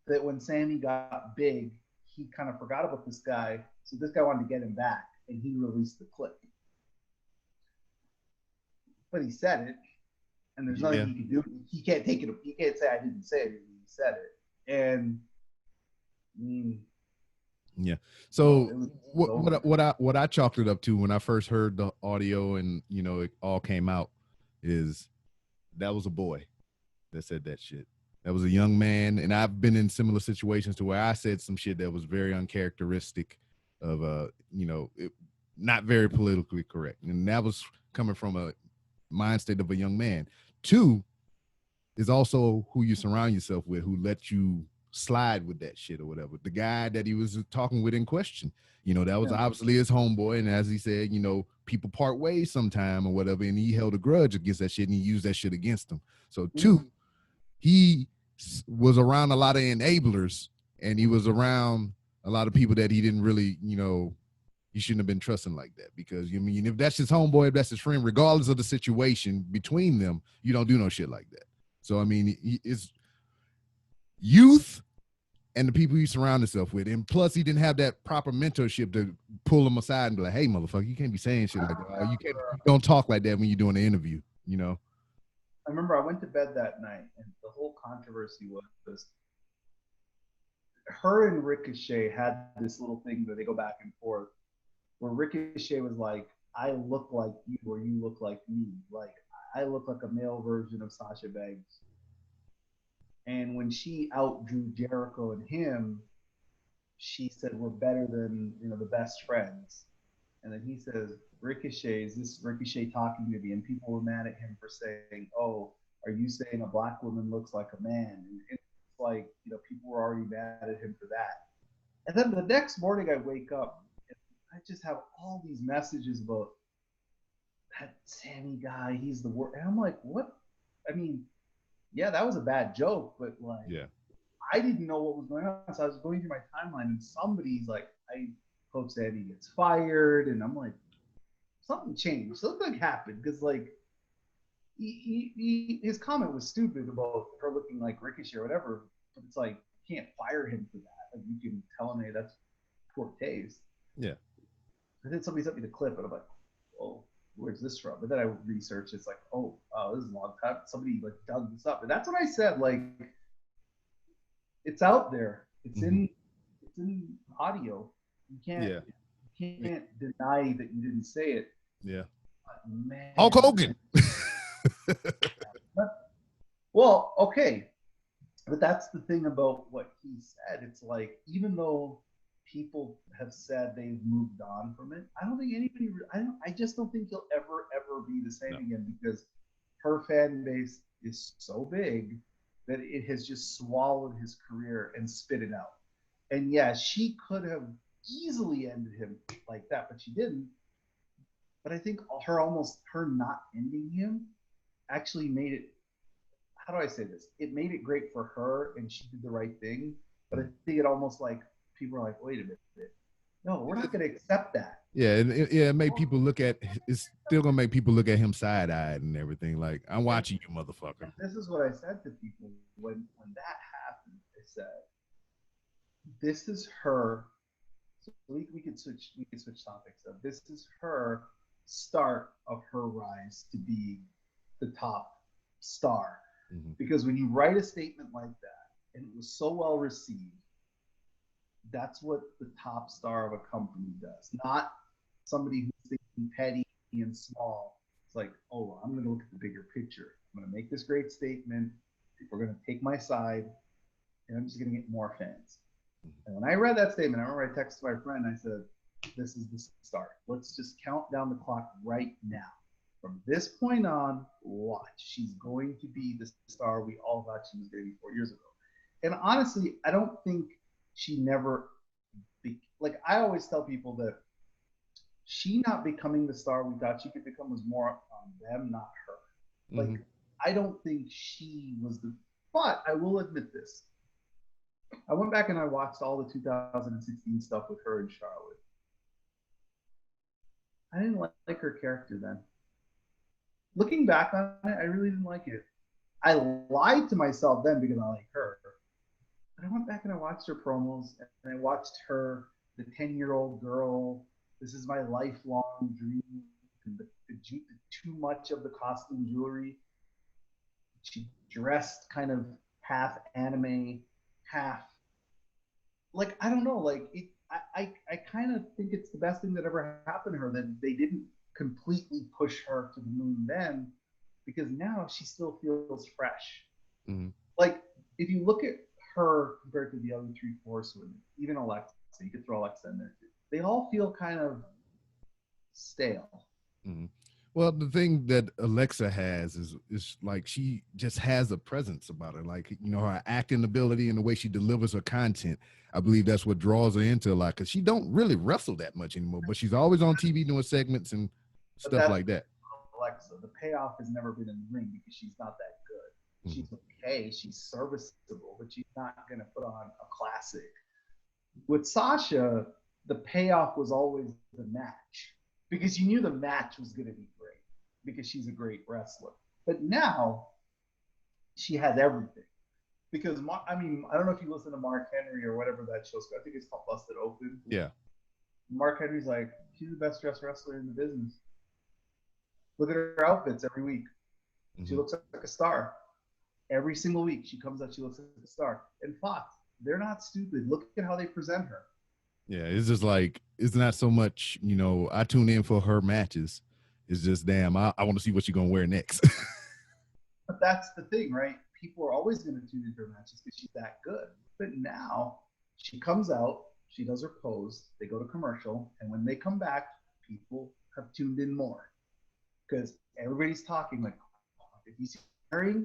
that when Sammy got big, he kind of forgot about this guy. So this guy wanted to get him back, and he released the clip. but he said it, and there's Yeah. nothing he can do. He can't take it. He can't say I didn't say it. He said it, and I mean, Yeah. well, So it was over. what I chalked it up to when I first heard the audio and it all came out is that was a boy that said that shit. That was a young man, and I've been in similar situations to where I said some shit that was very uncharacteristic of not very politically correct, and that was coming from a mind state of a young man. Two is also who you surround yourself with, who let you slide with that shit or whatever. The guy that he was talking with in question, that was Yeah. obviously his homeboy, and as he said, people part ways sometime or whatever, and he held a grudge against that shit and he used that shit against him. So two, he was around a lot of enablers, and he was around a lot of people that he didn't really, he shouldn't have been trusting like that, because if that's his homeboy, if that's his friend, regardless of the situation between them, you don't do no shit like that. So it's youth and the people you surround yourself with, and plus he didn't have that proper mentorship to pull him aside and be like, "Hey, motherfucker, you can't be saying shit like that. You don't talk like that when you're doing an interview." I remember I went to bed that night, and the whole controversy was her and Ricochet had this little thing that they go back and forth, where Ricochet was like, "I look like you, or you look like me. Like I look like a male version of Sasha Banks." And when she outdrew Jericho and him, she said, "We're better than the best friends." And then he says, "Ricochet, is this Ricochet talking to me?" And people were mad at him for saying, "Oh, are you saying a black woman looks like a man?" And it's like, people were already mad at him for that. And then the next morning I wake up and I just have all these messages about that Sammy guy, he's the worst. And I'm like, what? I mean, yeah, that was a bad joke, but like, Yeah. I didn't know what was going on. So I was going through my timeline and somebody's like, I hope Sammy gets fired. And I'm like, something changed. Something happened because like his comment was stupid about her looking like Ricochet or whatever. But it's like you can't fire him for that. Like you can tell him, hey, that's poor taste. Yeah. And then somebody sent me the clip, and I'm like, oh, where's this from? But then I researched. It's like, oh, this is a long time. Somebody like dug this up, and that's what I said. Like, it's out there. It's in audio. Yeah. You can't deny that you didn't say it. Yeah. But man, Hulk Hogan. Well, okay, but that's the thing about what he said. It's like even though people have said they've moved on from it, I don't think anybody. I just don't think he'll ever be the same again because her fan base is so big that it has just swallowed his career and spit it out. And yeah, she could have easily ended him like that, but she didn't. But I think her not ending him actually made it. How do I say this? It made it great for her, and she did the right thing. But I think it almost like people are like, wait a minute, no, we're not going to accept that. Yeah, and it made people look at. It's still gonna make people look at him side eyed and everything. Like, I'm watching you, motherfucker. This is what I said to people when that happened. I said, this is her. So we could switch topics. So this is her start of her rise to be the top star. Mm-hmm. Because when you write a statement like that and it was so well received, that's what the top star of a company does. Not somebody who's thinking petty and small. It's like, oh, I'm going to look at the bigger picture. I'm going to make this great statement. People are going to take my side, and I'm just going to get more fans. And when I read that statement, I remember I texted my friend. I said, this is the start. Let's just count down the clock right now. From this point on, watch. She's going to be the star we all thought she was going to be 4 years ago. And honestly, I don't think she never like I always tell people that she not becoming the star we thought she could become was more on them, not her. Like I don't think she was the. But I will admit this. I went back and I watched all the 2016 stuff with her in Charlotte. I didn't like her character then. Looking back on it, I really didn't like it. I lied to myself then because I like her. But I went back and I watched her promos and I watched her, the 10-year-old girl. This is my lifelong dream too much of the costume jewelry. She dressed kind of half anime, half like I don't know, like it. I kind of think it's the best thing that ever happened to her that they didn't completely push her to the moon then, because now she still feels fresh. Mm-hmm. Like if you look at her compared to the other three Force women, even Alexa, you could throw Alexa in there too. They all feel kind of stale. Mm-hmm. Well, the thing that Alexa has is like she just has a presence about her, like her acting ability and the way she delivers her content. I believe that's what draws her into a lot because she don't really wrestle that much anymore, but she's always on TV doing segments and But stuff that's like that. Alexa. The payoff has never been in the ring because she's not that good. Mm-hmm. She's okay, she's serviceable, but she's not going to put on a classic. With Sasha, the payoff was always the match because you knew the match was going to be great because she's a great wrestler. But now she has everything. Because I mean, I don't know if you listen to Mark Henry or whatever that show's. I think it's called Busted Open. Yeah. Mark Henry's like, she's the best dressed wrestler in the business. Look at her outfits every week. Mm-hmm. She looks like a star. Every single week she comes out, she looks like a star. And Fox, they're not stupid. Look at how they present her. Yeah, it's just like it's not so much, I tune in for her matches. It's just damn, I want to see what she's gonna wear next. But that's the thing, right? People are always going to tune into her matches because she's that good. But now she comes out, she does her pose, they go to commercial, and when they come back, people have tuned in more because everybody's talking like, oh, if you see her,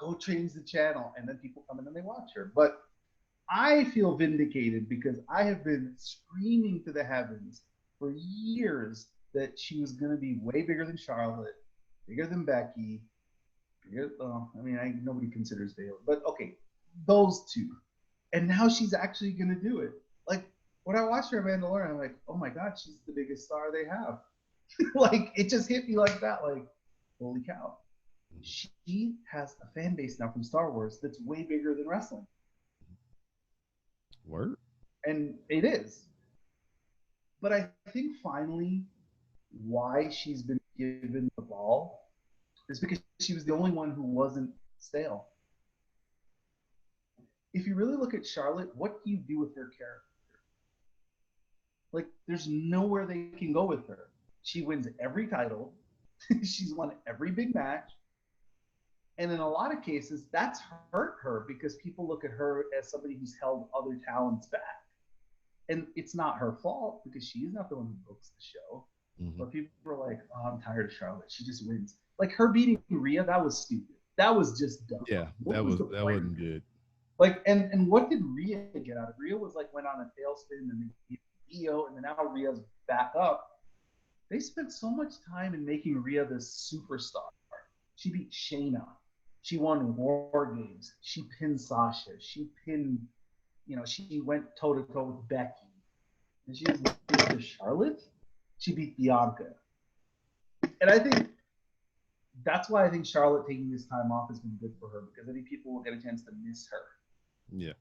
go change the channel, and then people come in and they watch her. But I feel vindicated because I have been screaming to the heavens for years that she was going to be way bigger than Charlotte, bigger than Becky. I mean, nobody considers Bayley, but okay, those two. And now she's actually going to do it. Like when I watched her at Mandalorian, I'm like, oh my God, she's the biggest star they have. Like it just hit me like that. Like, holy cow. She has a fan base now from Star Wars that's way bigger than wrestling. Word. And it is. But I think finally why she's been given the ball is because she was the only one who wasn't stale. If you really look at Charlotte, what do you do with her character? Like, there's nowhere they can go with her. She wins every title. She's won every big match. And in a lot of cases, that's hurt her because people look at her as somebody who's held other talents back. And it's not her fault because she's not the one who books the show. Mm-hmm. But people are like, oh, I'm tired of Charlotte. She just wins. Like her beating Rhea, that was stupid. That was just dumb. Yeah, that wasn't good. Like, and what did Rhea get out of it? Rhea was like went on a tailspin and then Io, and then now Rhea's back up. They spent so much time in making Rhea this superstar. She beat Shayna. She won War Games. She pinned Sasha. She pinned, she went toe to toe with Becky. And she was to Charlotte. She beat Bianca. And I think that's why I think Charlotte taking this time off has been good for her because I think people will get a chance to miss her. Yeah.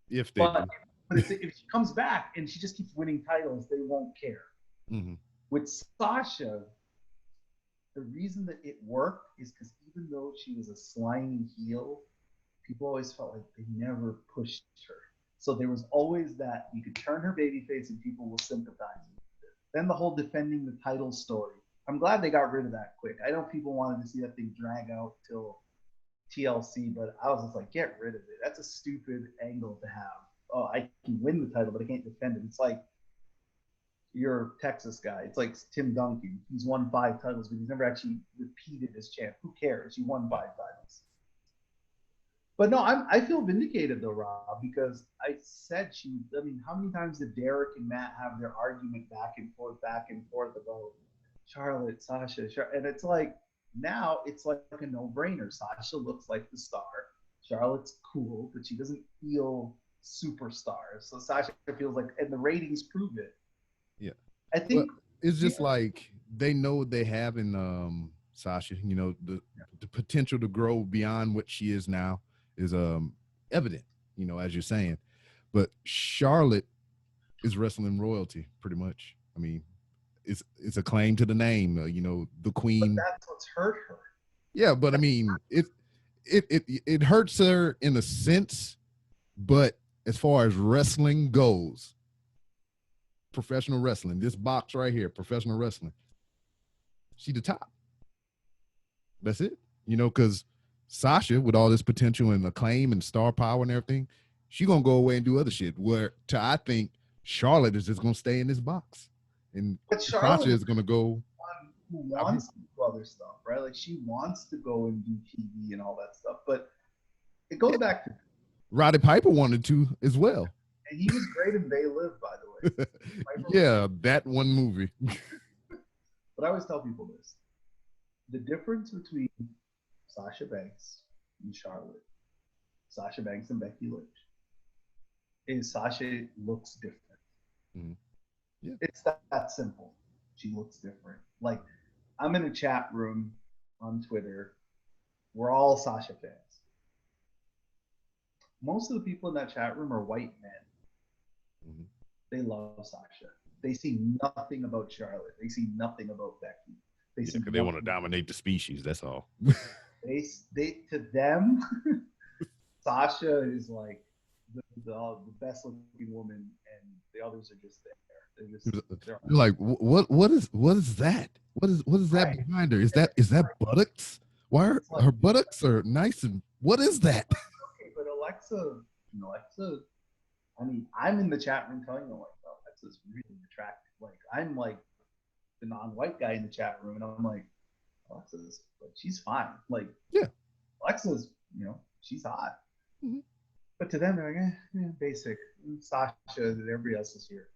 If they do. But if she comes back and she just keeps winning titles, they won't care. Mm-hmm. With Sasha, the reason that it worked is because even though she was a slimy heel, people always felt like they never pushed her. So there was always that you could turn her babyface and people will sympathize with it. Then the whole defending the title story. I'm glad they got rid of that quick. I know people wanted to see that thing drag out till TLC, but I was just like, get rid of it. That's a stupid angle to have. Oh, I can win the title, but I can't defend it. It's like you're a Texas guy. It's like Tim Duncan. He's won 5 titles, but he's never actually repeated as champ. Who cares? He won 5 titles. But no, I feel vindicated though, Rob, because I said I mean, how many times did Derek and Matt have their argument back and forth about Charlotte, Sasha, and it's like now it's like a no-brainer. Sasha looks like the star. Charlotte's cool, but she doesn't feel superstar. So Sasha feels like, and the ratings prove it. Yeah, I think it's just like they know they have in Sasha. The potential to grow beyond what she is now is evident. As you're saying, but Charlotte is wrestling royalty pretty much. I mean, it's a claim to the name, you know, the But queen. that's what's hurt her. Yeah, but I mean, it hurts her in a sense, but as far as wrestling goes, professional wrestling, this box right here, professional wrestling, she the top. That's it. You know, because Sasha, with all this potential and acclaim and star power and everything, she gonna go away and do other shit. Where to I think Charlotte is just gonna stay in this box, and But Sasha Charlotte is gonna go one who out here. wants to do other stuff, right? Like she wants to go and do TV and all that stuff. But it goes back to, Roddy Piper wanted to as well. and he was great in They Live, by the way. Yeah, that one movie. But I always tell people this: the difference between Sasha Banks and Charlotte, Sasha Banks and Becky Lynch, is Sasha looks different. Mhm. Yeah. It's that simple. She looks different. Like I'm in a chat room on Twitter. We're all Sasha fans. Most of the people in that chat room are white men. Mhm. They love Sasha. They see nothing about Charlotte. They see nothing about Becky. They Yeah, see because they want to dominate the species. That's all. they to them, Sasha is like the best looking woman, and the others are just there. They're You're like, what is that? What is that right. behind her? Is that buttocks? Why are Like, her buttocks are nice and what is that? okay, but Alexa, I mean, I'm in the chat room telling them like, oh, Alexa's really attractive. Like, I'm like the non-white guy in the chat room, and I'm like, Alexa's like, she's fine. Like, Yeah. Alexa's, she's hot. Mhm. But to them, they're like, basic. Sasha, everybody else is here.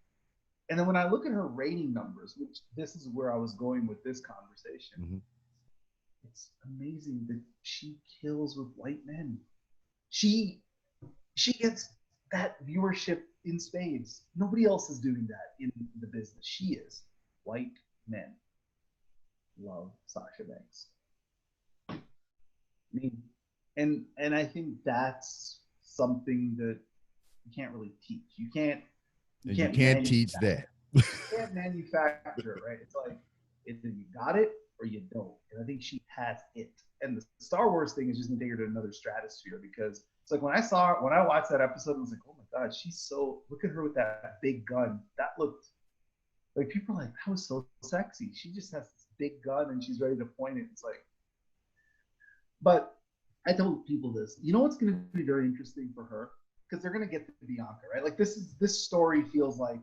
And then when I look at her rating numbers, which this is where I was going with this conversation, Mhm. it's amazing that she kills with white men. She gets that viewership in spades. Nobody else is doing that in the business. She is. White men love Sasha Banks. I mean, and I think that's something that you can't really teach. You can't teach that. You can't manufacture it, right? It's like either you got it or you don't. And I think she has it. And the Star Wars thing is just gonna take her to another stratosphere because it's like when I watched that episode, I was like, oh my god, she's so look at her with that big gun. That looked like people are like, that was so sexy. She just has this big gun and she's ready to point it. It's like, but I told people this. You know what's going to be very interesting for her because they're going to get to Bianca, right? Like this story feels like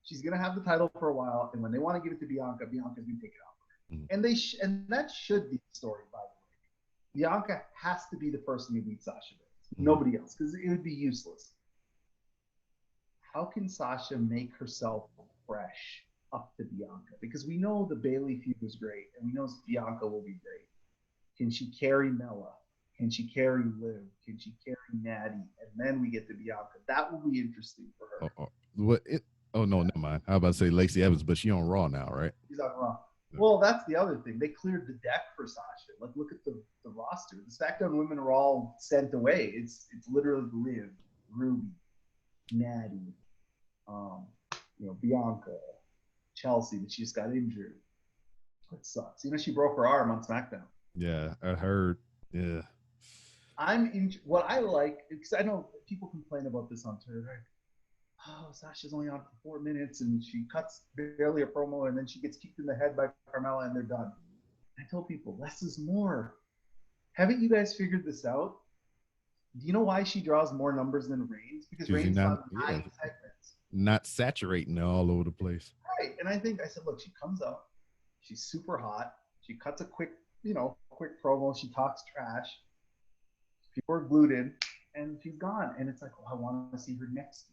she's going to have the title for a while, and when they want to give it to Bianca, Bianca's going to take it off. Mm-hmm. And that should be the story, by the way. Bianca has to be the person who beats Sasha Banks. Mm-hmm. Nobody else, because it would be useless. How can Sasha make herself fresh up to Bianca? Because we know the Bayley feud was great, and we know Bianca will be great. Can she carry Mella? Can she carry Liv? Can she carry Natty? And then we get to Bianca. That will be interesting for her. Oh no, never mind. I was about to say Lacey Evans, but she's on Raw now, right? She's on Raw. Well, that's the other thing. They cleared the deck for Sasha. Like, look at the roster. The SmackDown women are all sent away. It's literally Liv, Ruby, Natty, Bianca, Chelsea, but she just got injured. It sucks. She broke her arm on SmackDown. Yeah, I heard. Yeah. What I like, because I know people complain about this on Twitter, right? Oh, Sasha's only on for 4 minutes and she cuts barely a promo and then she gets kicked in the head by Carmella and they're done. I tell people, less is more. Haven't you guys figured this out? Do you know why she draws more numbers than Reigns? Because Reigns on 9 segments. Not saturating all over the place. Right. And I said, look, she comes out, she's super hot, she cuts a quick promo, she talks trash, people are glued in, and she's gone. And it's like, I want to see her next week.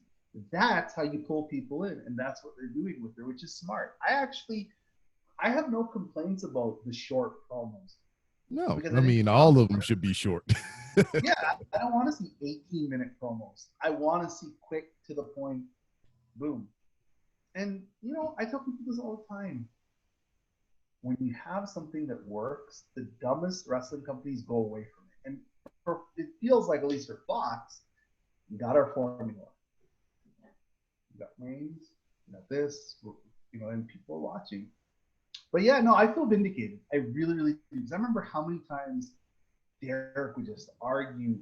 That's how you pull people in, and that's what they're doing with her, which is smart. I have no complaints about the short promos. No, I mean, all of them should be short. Yeah, I don't want to see 18-minute promos. I want to see quick, to the point, boom. And, I tell people this all the time. When you have something that works, the dumbest wrestling companies go away from it. And it feels like, at least for Fox, we got our formula. We got Reigns, we got this. and people are watching. But yeah, no, I feel vindicated. I really, really do. Because I remember how many times Derek would just argue,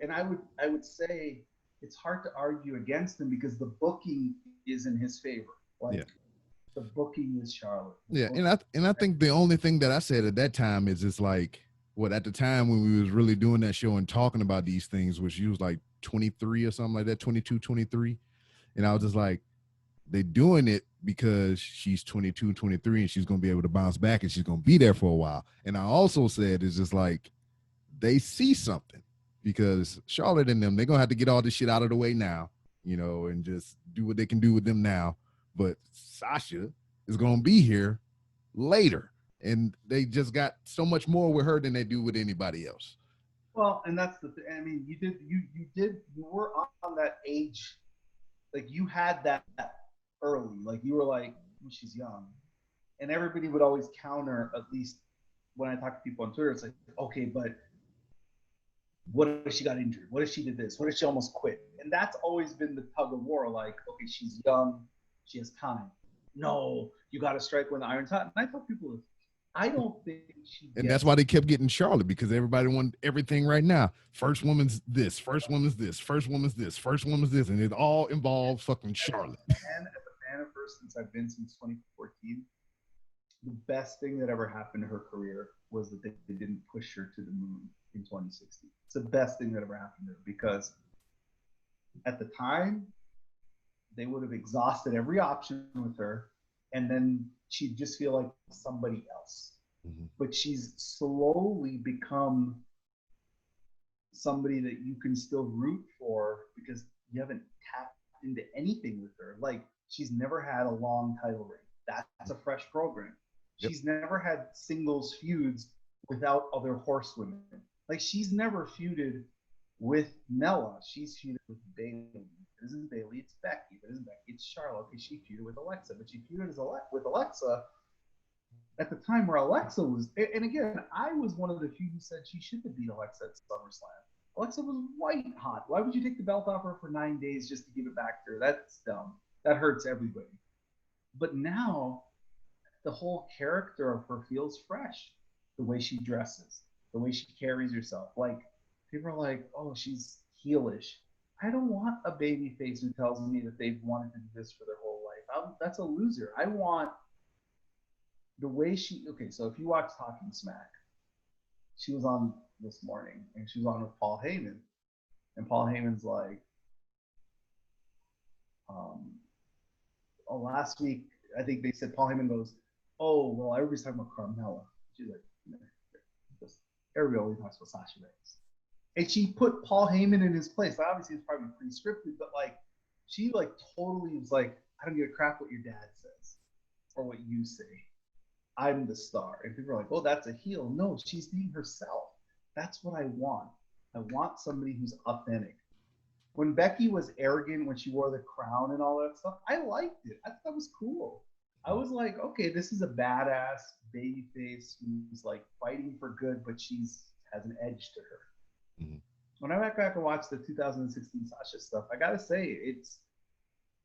and I would say it's hard to argue against him because the booking is in his favor. Like Yeah. the booking is Charlotte. Yeah, and I think the only thing that I said at that time is it's like what at the time when we was really doing that show and talking about these things, which you was like 23 or something like that, 22, 23. And I was just like, they doing it because she's 22, 23, and she's gonna be able to bounce back and she's gonna be there for a while. And I also said it's just like they see something because Charlotte and them, they're gonna have to get all this shit out of the way now, and just do what they can do with them now. But Sasha is gonna be here later, and they just got so much more with her than they do with anybody else. Well, and that's the thing. I mean, you were on that age, like you had that early. Like you were like, well, she's young, and everybody would always counter. At least when I talk to people on Twitter, it's like, okay, but what if she got injured? What if she did this? What if she almost quit? And that's always been the tug of war. Like, okay, she's young, she has time. No, you got to strike when the iron's hot. And I tell people, I don't think she And that's gets. why they kept getting Charlotte because everybody wanted everything right now. First woman's this, first woman's this, first woman's this, first woman's this, and it all involves fucking Charlotte. And as a fan of hers since I've been since 2014, the best thing that ever happened to her career was that they didn't push her to the moon in 2016. It's the best thing that ever happened to her because at the time they would have exhausted every option with her, and then she'd just feel like somebody else. Mm-hmm. But she's slowly become somebody that you can still root for because you haven't tapped into anything with her. Like she's never had a long title reign. That's a fresh program. Yep. She's never had singles feuds without other horsewomen. Like she's never feuded with Mella. She's feuded with Bayley. It isn't Bayley, it's Becky. It isn't Becky, it's Charlotte. Okay, she feuded with Alexa, but she feuded with Alexa at the time where Alexa was. And again, I was one of the few who said she should have beat Alexa at SummerSlam. Alexa was white hot. Why would you take the belt off her for 9 days just to give it back to her? That's dumb. That hurts everybody. But now, the whole character of her feels fresh. The way she dresses, the way she carries herself. Like, people are like, oh, she's heelish. I don't want a baby face who tells me that they've wanted to do this for their whole life. That's a loser. I want the way she. Okay, so if you watch Talking Smack, she was on this morning, and she was on with Paul Heyman, and Paul Heyman's like, last week I think they said Paul Heyman goes, oh well, everybody's talking about Carmella. She's like, everybody always talks about Sasha Banks. And she put Paul Heyman in his place. Obviously, it's probably pre-scripted, but like, she like totally was like, I don't give a crap what your dad says or what you say. I'm the star. And people are like, oh, that's a heel. No, she's being herself. That's what I want. I want somebody who's authentic. When Becky was arrogant, when she wore the crown and all that stuff, I liked it. I thought that was cool. I was like, okay, this is a badass baby face who's like fighting for good, but she's has an edge to her. Mm-hmm. When I went back and watched the 2016 Sasha stuff, I gotta say,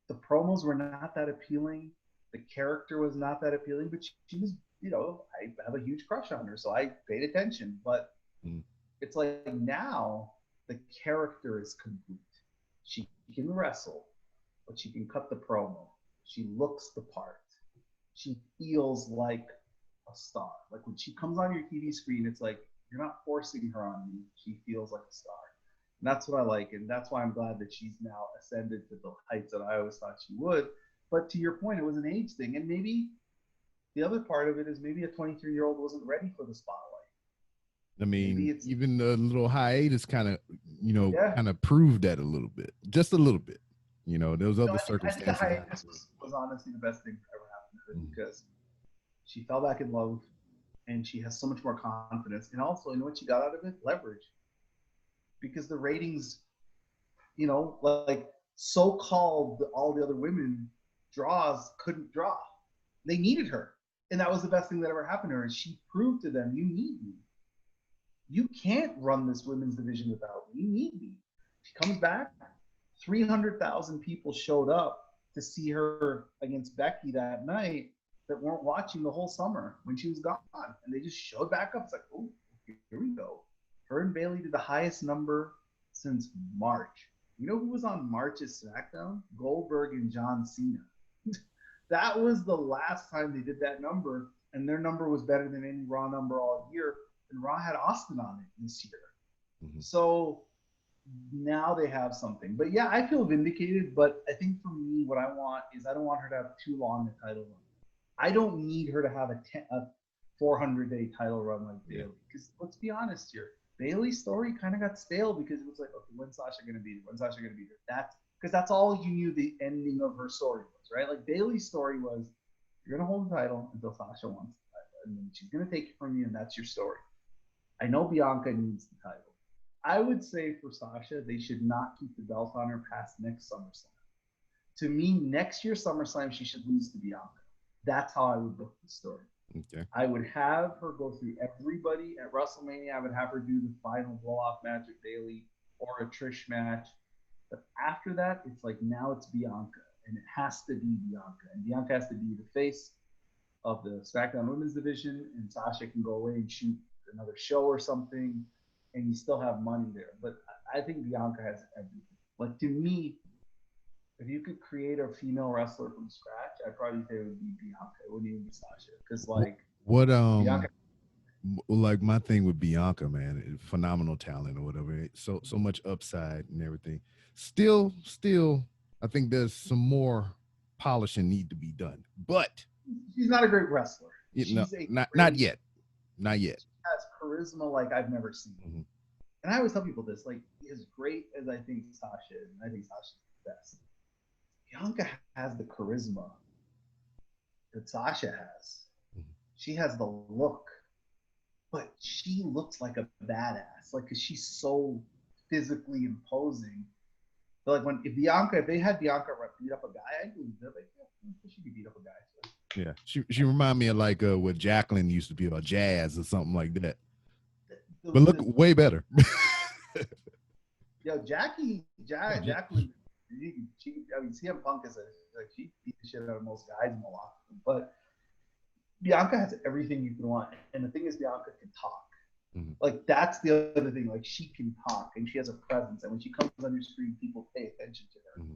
the promos were not that appealing. The character was not that appealing, but she was, I have a huge crush on her, so I paid attention. But it's like now the character is complete. She can wrestle, but she can cut the promo. She looks the part. She feels like a star. Like when she comes on your TV screen, it's like you're not forcing her on me. She feels like a star. And that's what I like, and that's why I'm glad that she's now ascended to the heights that I always thought she would. But to your point, it was an age thing, and maybe the other part of it is maybe a 23-year-old wasn't ready for the spotlight. I mean, even the little hiatus kind of, kind of proved that a little bit, just a little bit. There was other circumstances. I think the hiatus was honestly the best thing that ever happened to her because she fell back in love, and she has so much more confidence. And also, you know what she got out of it? Leverage. Because the ratings, like so-called all the other women draws couldn't draw. They needed her. And that was the best thing that ever happened to her. And she proved to them, you need me. You can't run this women's division without me. You need me. She comes back. 300,000 people showed up to see her against Becky that night that weren't watching the whole summer when she was gone. And they just showed back up. It's like, oh, here we go. Her and Bailey did the highest number since March. You know who was on March's SmackDown? Goldberg and John Cena. That was the last time they did that number, and their number was better than any Raw number all year. And Raw had Austin on it this year. Mm-hmm. So now they have something. But yeah, I feel vindicated. But I think for me, what I want is I don't want her to have too long a title run. I don't need her to have a 400-day title run like Bailey. Because let's be honest here, Bailey's story kind of got stale because it was like, okay, when's Sasha going to beat her? When's Sasha going to beat her? That's all you knew the ending of her story was, right? Like Bailey's story was, you're going to hold the title until Sasha wants the title. And then she's going to take it from you, and that's your story. I know Bianca needs the title. I would say for Sasha, they should not keep the belt on her past next SummerSlam. To me, next year's SummerSlam, she should lose to Bianca. That's how I would book the story. Okay. I would have her go through everybody at WrestleMania. I would have her do the final blow-off match with Bailey or a Trish match. But after that, it's like now it's Bianca. And it has to be Bianca. And Bianca has to be the face of the SmackDown Women's Division. And Sasha can go away and shoot another show or something. And you still have money there. But I think Bianca has everything. Like, to me, if you could create a female wrestler from scratch, I'd probably say it would be Bianca. It wouldn't even be Sasha. Because, like, Bianca, like, my thing with Bianca, man, phenomenal talent or whatever. So much upside and everything. Still, I think there's some more polishing need to be done. But she's not a great wrestler. Not yet. Not yet. She has charisma like I've never seen. Mm-hmm. And I always tell people this, like, as great as I think Sasha is, and I think Sasha's the best, Bianca has the charisma that Sasha has. Mm-hmm. She has the look, but she looks like a badass, like, because she's so physically imposing. But like if they had Bianca beat up a guy, I'd believe it. Like, yeah, she could beat up a guy. So. Yeah, she remind me of like what Jacqueline used to be, or Jazz or something like that. But look way better. Yo, Jacqueline. CM Punk is like she beat the shit out of most guys in the locker room. But Bianca has everything you can want, and the thing is, Bianca can talk. Mm-hmm. Like that's the other thing. Like she can talk, and she has a presence, and when she comes on your screen, people pay attention to her. Mm-hmm.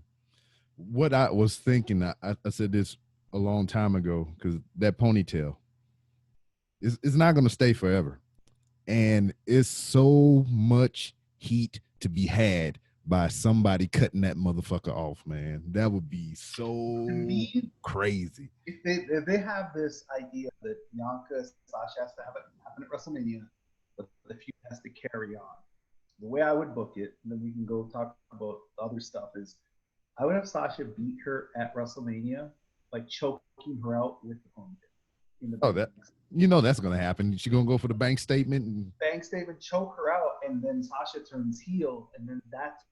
What I was thinking, I said this a long time ago, because that ponytail is not going to stay forever, and it's so much heat to be had by somebody cutting that motherfucker off, man. That would be so crazy. If they have this idea that Bianca Sasha has to have it happen at WrestleMania, but the feud has to carry on, the way I would book it, and then we can go talk about the other stuff, is I would have Sasha beat her at WrestleMania, like choking her out with the ponytail. That's gonna happen. She's gonna go for the bank statement, choke her out, and then Sasha turns heel, and then that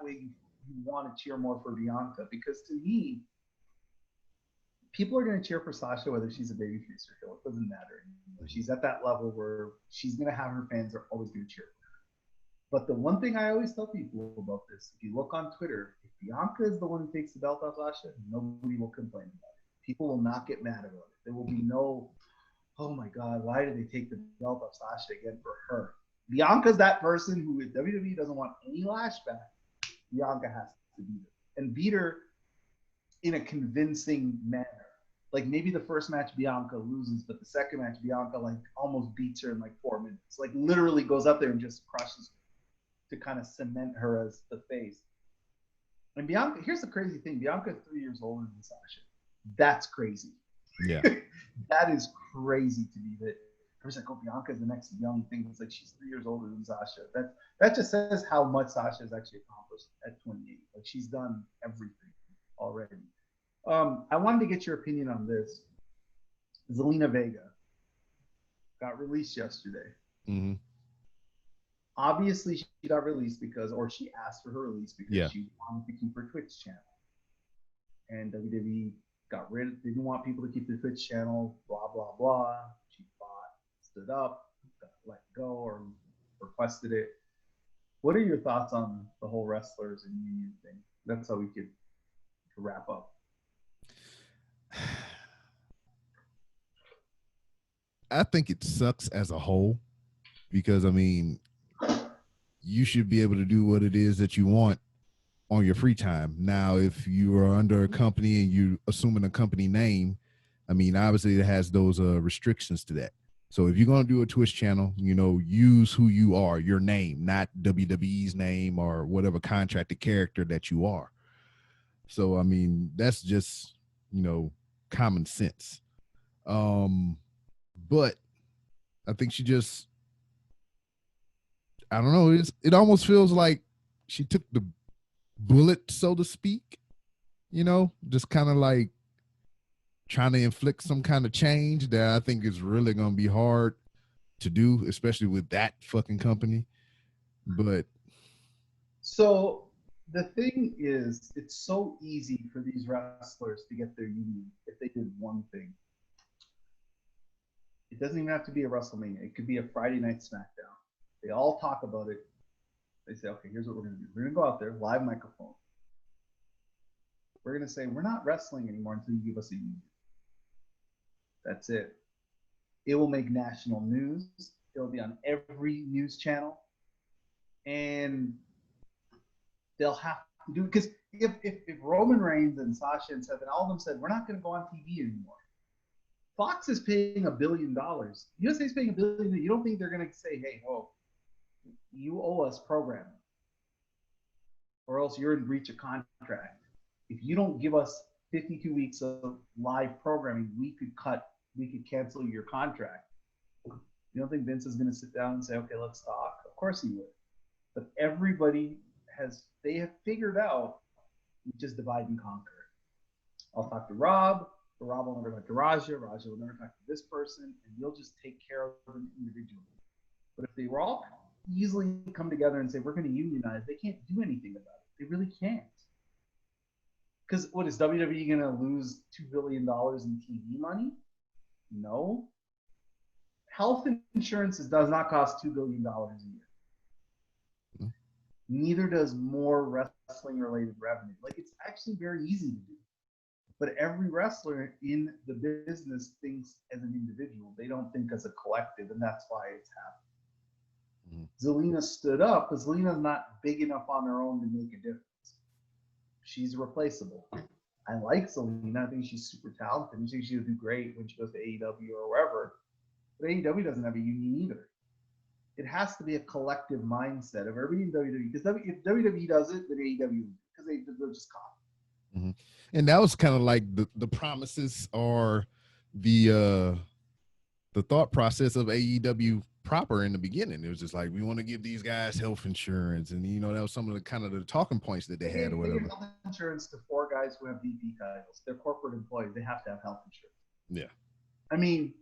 way you want to cheer more for Bianca, because to me, people are gonna cheer for Sasha whether she's a babyface or heel. It doesn't matter anymore. She's at that level where she's gonna have her fans are always gonna cheer for her. But the one thing I always tell people about this, if you look on Twitter, if Bianca is the one who takes the belt off Sasha, nobody will complain about it. People will not get mad about it. There will be no, oh my God, why did they take the belt off Sasha again for her? Bianca's that person who, if WWE doesn't want any lashback, Bianca has to beat her. And beat her in a convincing manner. Like maybe the first match Bianca loses, but the second match Bianca like almost beats her in like 4 minutes. Like literally goes up there and just crushes her to kind of cement her as the face. And Bianca, here's the crazy thing. Bianca's 3 years older than Sasha. That's crazy. Yeah. That is crazy to me. That I was like, oh, Bianca's the next young thing. It's like she's 3 years older than Sasha. That just says how much Sasha has actually accomplished at 28. Like she's done everything already. I wanted to get your opinion on this. Zelina Vega got released yesterday. Mm-hmm. Obviously, she got released or she asked for her release because she wanted to keep her Twitch channel. And WWE didn't want people to keep the Twitch channel, blah, blah, blah. She fought, stood up, got let go, or requested it. What are your thoughts on the whole wrestlers and union thing? That's how we could wrap up. I think it sucks as a whole because I mean, you should be able to do what it is that you want on your free time. Now, if you are under a company and you assuming a company name, I mean, obviously it has those restrictions to that. So if you're gonna do a Twitch channel, use who you are, your name, not WWE's name or whatever contracted character that you are. So I mean, that's just common sense. But I think she just, I don't know. It almost feels like she took the bullet, so to speak. Just kind of like trying to inflict some kind of change that I think is really going to be hard to do, especially with that fucking company. But so the thing is, it's so easy for these wrestlers to get their union if they did one thing. It doesn't even have to be a WrestleMania. It could be a Friday Night SmackDown. They all talk about it. They say, okay, here's what we're going to do. We're going to go out there, live microphone. We're going to say, we're not wrestling anymore until you give us a union. That's it. It will make national news. It'll be on every news channel. And they'll have to do it. Because if Roman Reigns and Sasha and Seth and all of them said, we're not going to go on TV anymore, Fox is paying $1 billion. USA is paying $1 billion. You don't think they're going to say, hey, whoa, you owe us programming, or else you're in breach of contract. If you don't give us 52 weeks of live programming, we could cancel your contract. You don't think Vince is going to sit down and say, okay, let's talk? Of course he would. But everybody they have figured out we just divide and conquer. I'll talk to Rob. Rob will never talk to Raja. Raja will never talk to this person, and you'll just take care of them individually. But if they were all easily come together and say, we're going to unionize, they can't do anything about it. They really can't. Because what is WWE going to lose $2 billion in TV money? No. Health insurance does not cost $2 billion a year. Mm-hmm. Neither does more wrestling-related revenue. Like, it's actually very easy to do. But every wrestler in the business thinks as an individual. They don't think as a collective, and that's why it's happening. Mm-hmm. Zelina stood up, but Zelina's not big enough on her own to make a difference. She's replaceable. I like Zelina. I think she's super talented. I think she'll do great when she goes to AEW or wherever. But AEW doesn't have a union either. It has to be a collective mindset of everybody in WWE. Because if WWE does it, then AEW, because they're just caught. Mm-hmm. And that was kind of like the promises or the thought process of AEW proper in the beginning. It was just like, we want to give these guys health insurance, and that was some of the kind of the talking points that they had or whatever. Health insurance to 4 guys who have VP titles. They're corporate employees. They have to have health insurance. Yeah. I mean,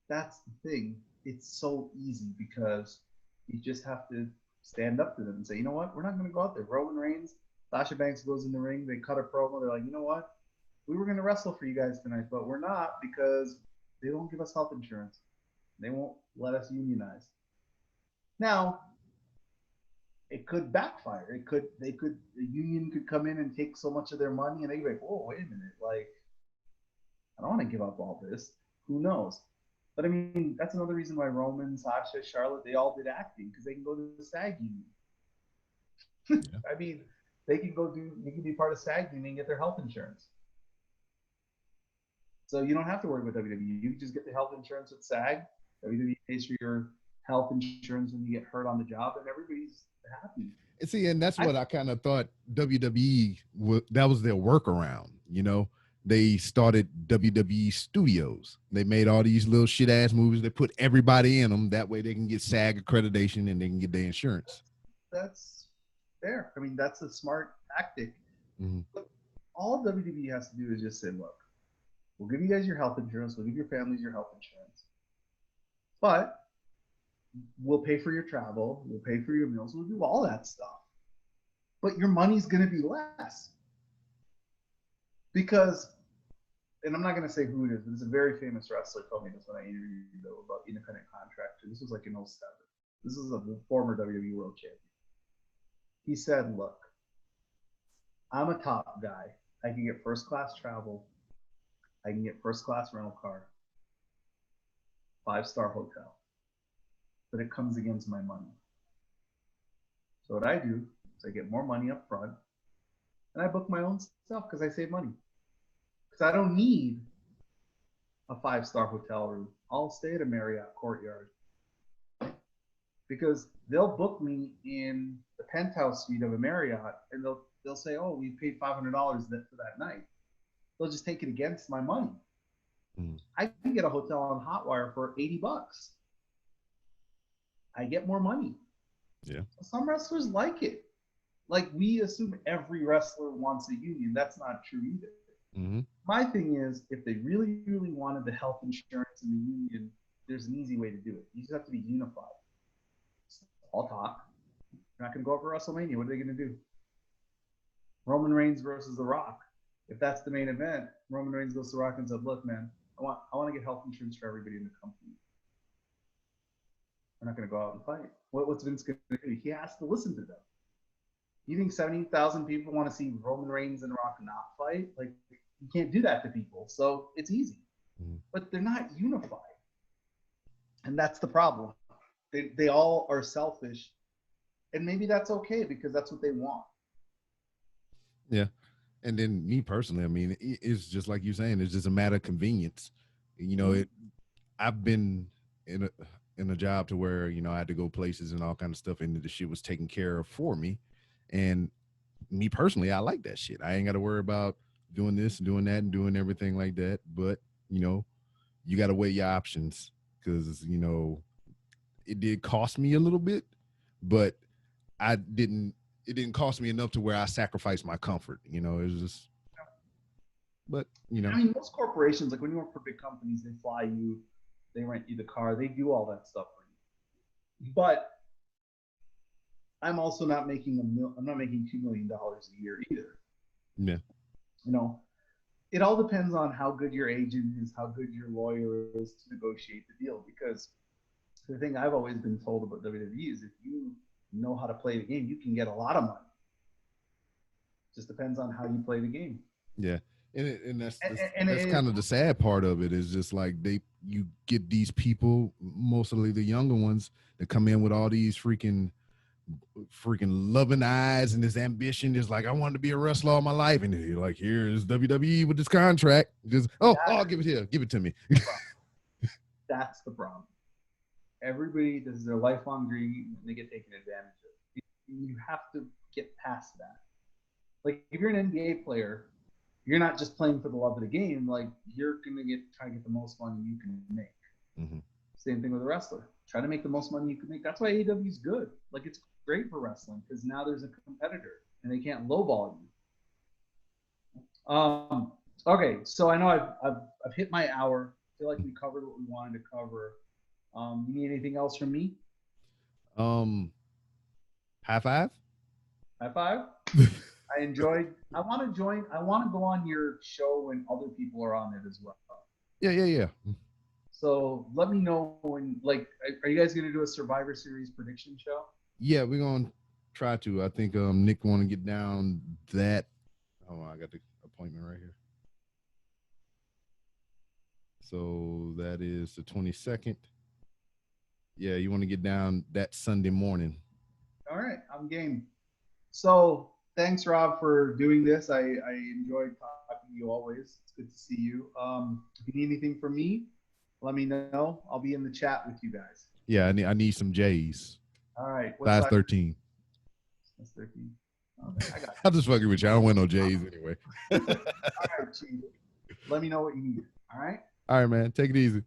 that's the thing. It's so easy because you just have to stand up to them and say, you know what? We're not going to go out there. Roman Reigns, Sasha Banks goes in the ring. They cut a promo. They're like, you know what? We were going to wrestle for you guys tonight, but we're not because they don't give us health insurance. They won't let us unionize. Now, it could backfire. The union could come in and take so much of their money, and they'd be like, "Oh, wait a minute! Like, I don't want to give up all this. Who knows?" But I mean, that's another reason why Roman, Sasha, Charlotte, they all did acting because they can go to the SAG union. Yeah. I mean, they can be part of SAG union and get their health insurance. So you don't have to worry about WWE. You can just get the health insurance at SAG. WWE pays for your health insurance when you get hurt on the job, and everybody's happy. And see, and that's what I kind of thought WWE, that was their workaround. They started WWE Studios. They made all these little shit ass movies. They put everybody in them. That way they can get SAG accreditation and they can get their insurance. That's fair. I mean, that's a smart tactic. Mm-hmm. But all WWE has to do is just say, look, we'll give you guys your health insurance. We'll give your families your health insurance. But we'll pay for your travel. We'll pay for your meals. We'll do all that stuff. But your money's going to be less. Because, and I'm not going to say who it is, but it's a very famous wrestler told me this when I interviewed him about independent contractor. This was like in 07. This is a former WWE World Champion. He said, look, I'm a top guy. I can get first class travel. I can get first class rental car. 5-star hotel, but it comes against my money. So what I do is I get more money up front and I book my own stuff because I save money. Because I don't need a 5-star hotel room. I'll stay at a Marriott Courtyard because they'll book me in the penthouse suite of a Marriott and they'll say, oh, we paid $500 for that night. They'll just take it against my money. I can get a hotel on Hotwire for $80. I get more money. Yeah. Some wrestlers like it. Like, we assume every wrestler wants a union. That's not true either. Mm-hmm. My thing is, if they really, really wanted the health insurance and the union, there's an easy way to do it. You just have to be unified. All talk. You're not going to go up for WrestleMania. What are they going to do? Roman Reigns versus The Rock. If that's the main event, Roman Reigns goes to The Rock and says, look, man, I want to get health insurance for everybody in the company. We're not going to go out and fight. What's Vince going to do? He has to listen to them. You think 70,000 people want to see Roman Reigns and Rock not fight? Like, you can't do that to people. So it's easy. But they're not unified. And that's the problem. They all are selfish. And maybe that's okay because that's what they want. Yeah. And then me personally, I mean, it's just like you're saying, it's just a matter of convenience. You know, I've been in a job to where, you know, I had to go places and all kind of stuff, and the shit was taken care of for me. And me personally, I like that shit. I ain't got to worry about doing this, doing that, and doing everything like that. But, you know, you got to weigh your options because, you know, it did cost me a little bit, but it didn't cost me enough to where I sacrificed my comfort. You know, it was just, but, you know. I mean, most corporations, like when you work for big companies, they fly you, they rent you the car, they do all that stuff for you. But I'm also not making I'm not making $2 million a year either. Yeah. You know, it all depends on how good your agent is, how good your lawyer is to negotiate the deal. Because the thing I've always been told about WWE is if you know how to play the game, you can get a lot of money. Just depends on how you play the game. Yeah. And that's kind of the sad part of it is just like you get these people, mostly the younger ones, that come in with all these freaking loving eyes and this ambition is like, I wanted to be a wrestler all my life. And you're like, here's WWE with this contract. Just, I'll give it here. Give it to me. That's the problem. Everybody, this is their lifelong dream, and they get taken advantage of. You have to get past that. Like, if you're an NBA player, you're not just playing for the love of the game. Like, you're going to try to get the most money you can make. Mm-hmm. Same thing with a wrestler. Try to make the most money you can make. That's why AEW is good. Like, it's great for wrestling because now there's a competitor and they can't lowball you. Okay, so I know I've hit my hour. I feel like we covered what we wanted to cover. You need anything else from me? High five. High five. I want to join. I want to go on your show when other people are on it as well. Yeah. So let me know when. Like, are you guys going to do a Survivor Series prediction show? Yeah, we're gonna try to. I think Nick want to get down that. Oh, I got the appointment right here. So that is the 22nd. Yeah, you want to get down that Sunday morning. All right, I'm game. So thanks, Rob, for doing this. I enjoyed talking to you always. It's good to see you. If you need anything from me, let me know. I'll be in the chat with you guys. Yeah, I need some J's. All right. Size 13. Size 13. Okay, I got it. I'm just fucking with you. I don't wear no J's anyway. All right, Chief. Let me know what you need. All right? All right, man. Take it easy.